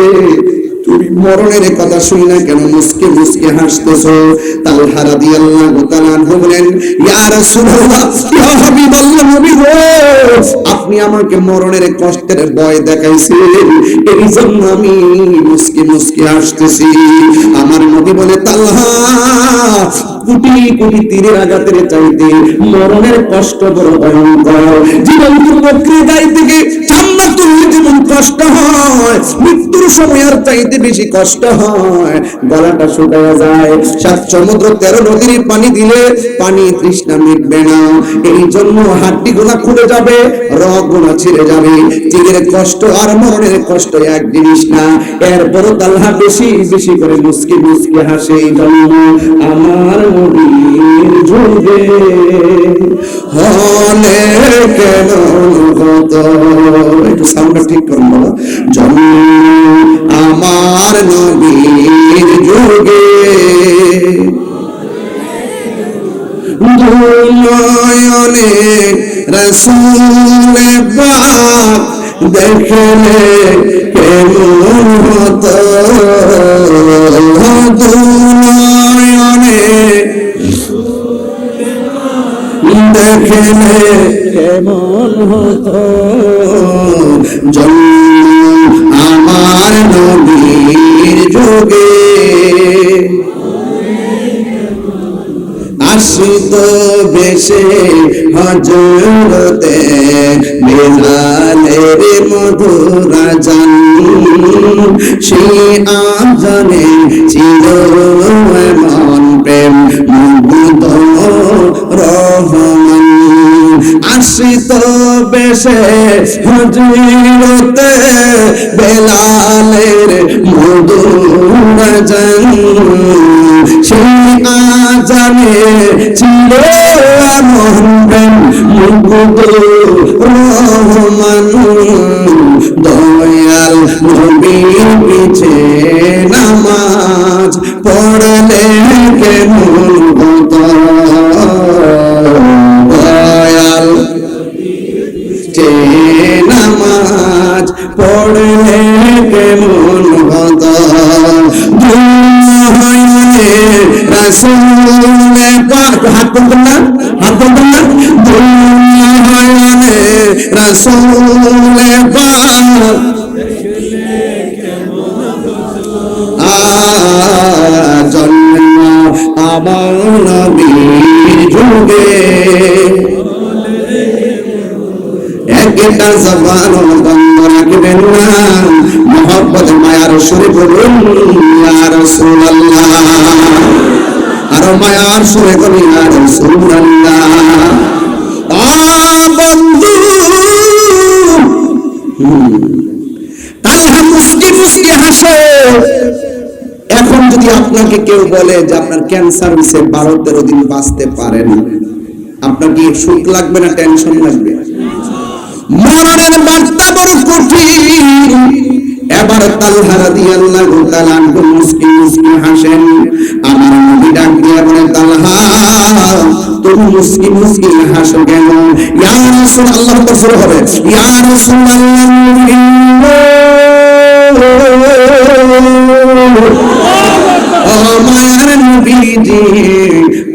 তুমি মরণের কথা শুনি না কেন মুস্কি মুস্কি হাসতেছো? তালহা রাদিয়াল্লাহু তাআলা আনহু বলেন, ইয়া রাসূলুল্লাহ, ইয়া হাবিবাল্লাহ, নবী গো, আপনি আমাকে মরণের কষ্টের ভয় দেখাইছেন, এই জন্য আমি মুস্কি মুস্কি হাসতেছি। আমার নবী বলে, তালহা, কোটি কোটি তীরের আঘাতের চাইতে মরণের কষ্ট বড় ভয়ঙ্কর। জীবন প্রক্রিয়ায় থেকে চামড়া তুললে যেমন কষ্ট হয়, মৃত্যুর সময় আর চাইতে বেশি কষ্ট হয়। গলাটা শুকায়া যায়, 7 সমুদ্র 13 নদীর পানি দিলে পানি তৃষ্ণা মিটবে না। এই জন্য হাড্ডি গুলা খুলে যাবে, রগ গুলা ছিঁড়ে যাবে। তীরের কষ্ট আর মরণের কষ্ট এক জিনিস না। এরপরও তালহা বেশি বেশি করে মুস্কি মুস্কি হাসে। এই জন্য আমার নবীর যুগে হলে কেমন হতো, একটু সাউন্ডটা ঠিক করুন বাবা, জন্ম আমার নবীর যুগে দুনয়নে রাসূল পাক দেখলে কেমন হতো, দুনয়নে দেখলে কেমন হতো, জন্ম আমার নবীর যুগে আসিত বেশে হযরতে বেলালের মধুর আযান, সেই আযানে ছিল এমন প্রেম মুগ্ধ রহমান। আসিত বেশে হযরতে বেলালের মধুর আযান, সেই আযানে ছিল এমন প্রেম মুগ্ধ রহমান। দয়াল নবীর পিছে নামাজ পড়লে কেমন হতো, দয়াল যে নামাজ পড়লে কেমন হতো, রাসূল পাক, হাত তুলবেন না, হাত তুলবেন না, দুনিয়ায় রাসূল পাক জন্ম আমার নবীর যুগে একটা জবান বন্ধ রাখবেন না, মোহব্বত মায়ার সুরে বলুন ইয়া রাসূলুল্লাহ, আর মায়ার সুরে বলুন ইয়া রাসূলুল্লাহ। বন্ধু, তালহা মুস্কি মুস্কি হাসে। এখন যদি আপনাকে কেউ বলে যে আপনার ক্যান্সার হয়েছে, 12-13 দিন বাঁচতে পারেন, আপনার কি সুখ লাগবে না টেনশন লাগবে? মরণের বার্তা বড় কঠিন। এবার তালহা রাদিয়াল্লাহু তাআলা আনহু মুস্কি মুস্কি হাসেন। আমার নবী ডাক দিয়ে বলেন, তালহা, তুমি মুস্কি মুস্কি হাসো কেন? ইয়া রাসূলুল্লাহ, তো শুরু হবে, ইয়া রাসূলুল্লাহ,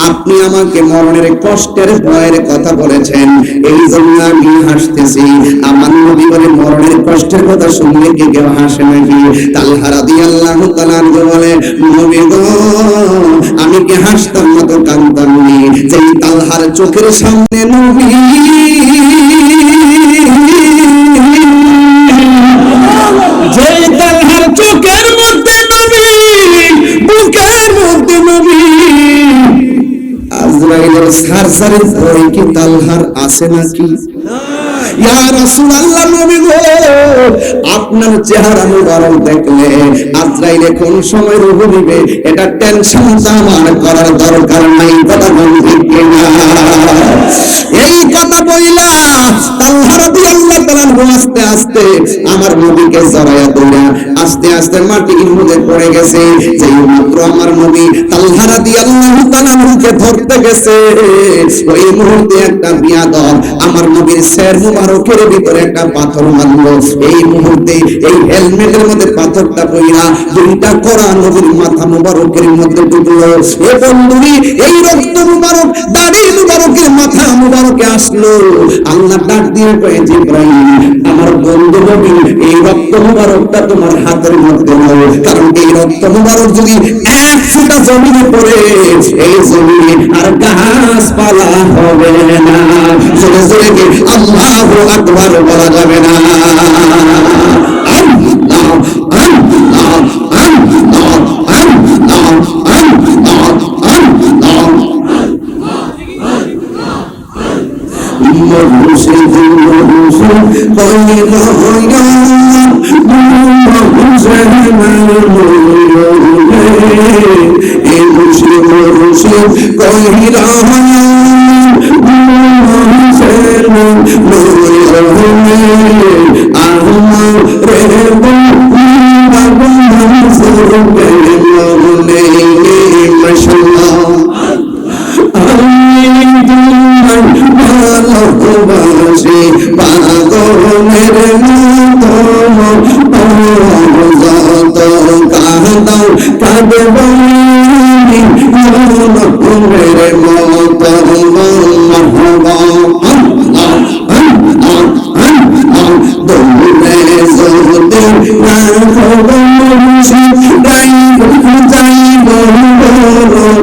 আপনি আমাকে মরণের কষ্টের ভয়ের কথা বলেছেন, এই জন্য আমি হাসতেছি। আমার নবী বলে, মরণের কষ্টের কথা শুনলে কি কেউ হাসে নাকি? তালহা রাদিয়াল্লাহু তাআলা বলে, নবী গো, আমি কি হাসতাম না তো কাঁদতাম নি? যেই তালহার চোখের সামনে নবী, যেই তালহার চোখের মধ্যে নবী, বুকের মধ্যে নবী, আজরাইলের সারসারের ভয় কি তালহার আছে নাকি? ইয়া রাসূলুল্লাহ, নবী গো, আপনার চেহারা মুবারক দেখলে আজরাইলে কোন সময় রূহ নিবে এটা টেনশন আমার করার দরকার নাই। কথা বলতে কিনা? এই কথা বইলা তালহা রাদিয়াল্লাহু তাআলা আস্তে আস্তে আমার নবীকে জড়ায়া ধরে আস্তে আস্তে মাটির মধ্যে পড়ে গেছে। যেই মাত্র আমার নবী তালহা রাদিয়াল্লাহু তাআলাকে ধরতে গেছে, ওই মুহূর্তে একটা বিয়াদব আমার নবীর শির মুবারকের ভিতরে একটা পাথর মারলো। এই মুহূর্তে এই হেলমেটের মধ্যে পাথরটা পড়া দুইটা করা নবীর মাথা মুবারকের মধ্যে ঢুকলো। এ বন্ধুরি এই রক্ত মুবারক দাড়ি মুবারকের মাথা মুবারকে আসলো। আল্লাহ ডাক দিয়ে কয়ে, জিবরাইল আমার বন্ধু নবী এই রক্ত মুবারকটা তোমার হাতের মধ্যে নাও, কারণ এই রক্ত মুবারক যদি এক ফোঁটা জমিনে পড়ে এই জমিনে আর গাছপালা হবে না। জোরে জোরে কি আল্লাহু আকবার বলা যাবে না? আল্লাহ আল্লাহ আল্লাহ আল্লাহ আল্লাহ আল্লাহ মুর্শিদ মুর্শিদ কই রয়া মুর্শিদ এ মুর্শিদ মুর্শিদ কই রয়া মুর্শিদ আহমদ রে মাশাআল্লাহ ভালোবাসি পাগলের মতো যত কাঁদাও কাঁদব মনের মতো মহবা দৌড়ে যদি রাখব যাইব কারদারে আমার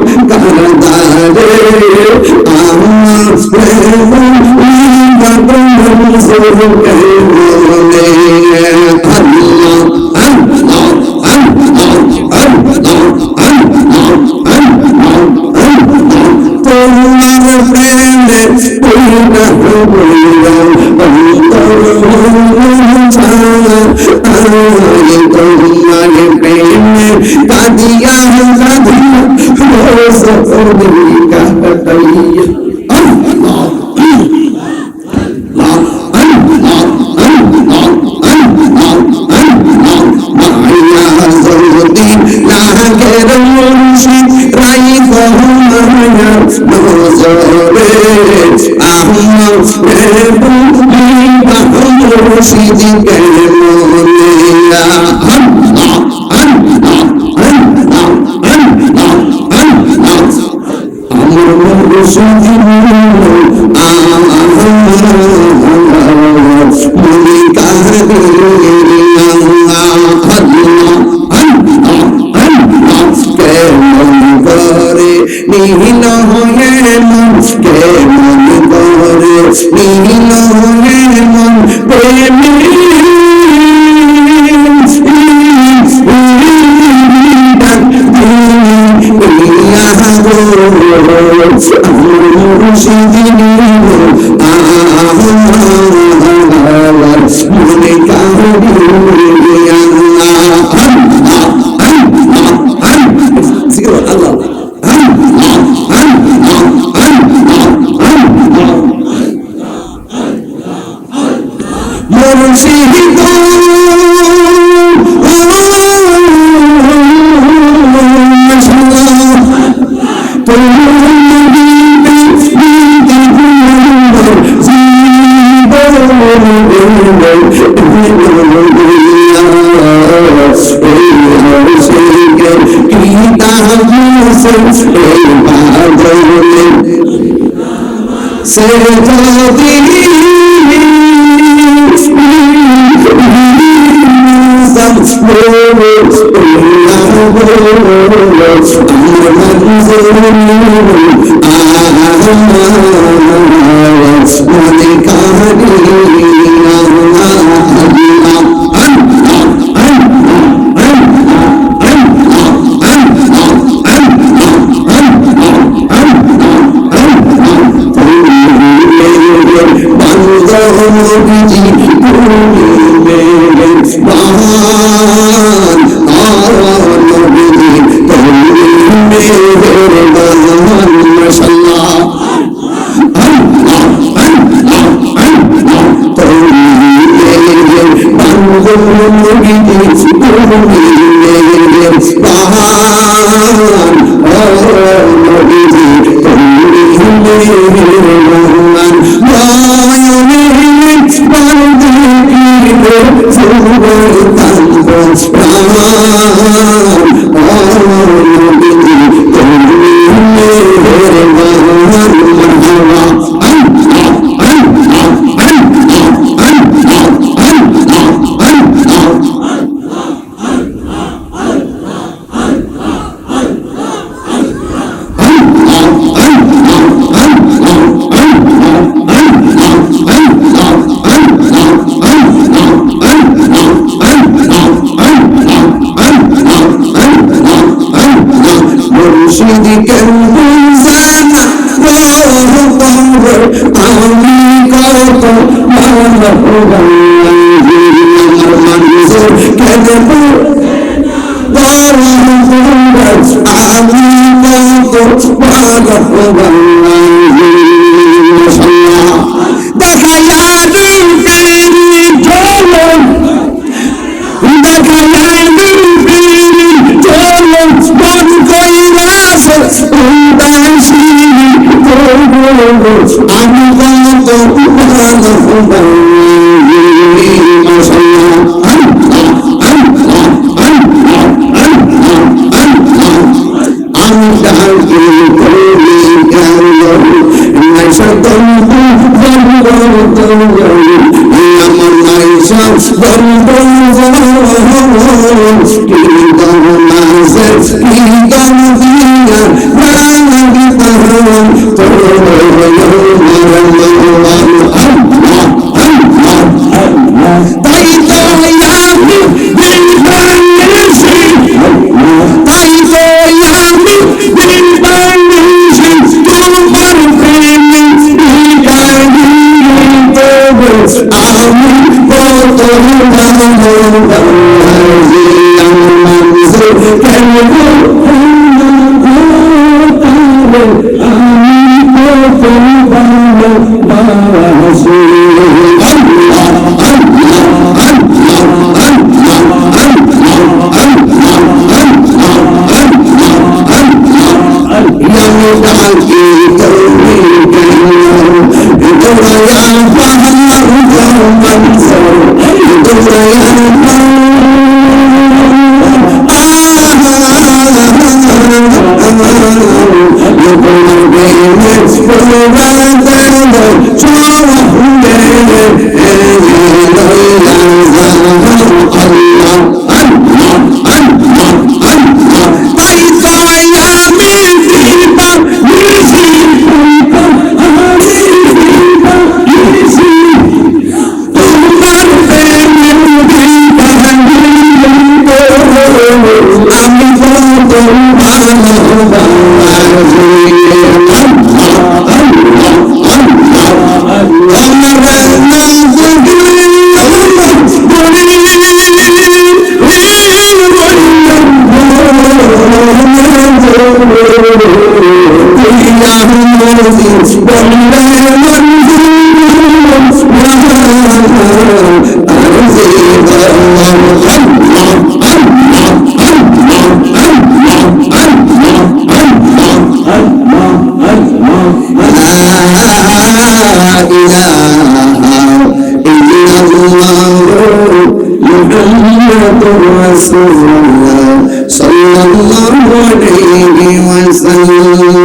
Rasulullah sallallahu alaihi wasallam.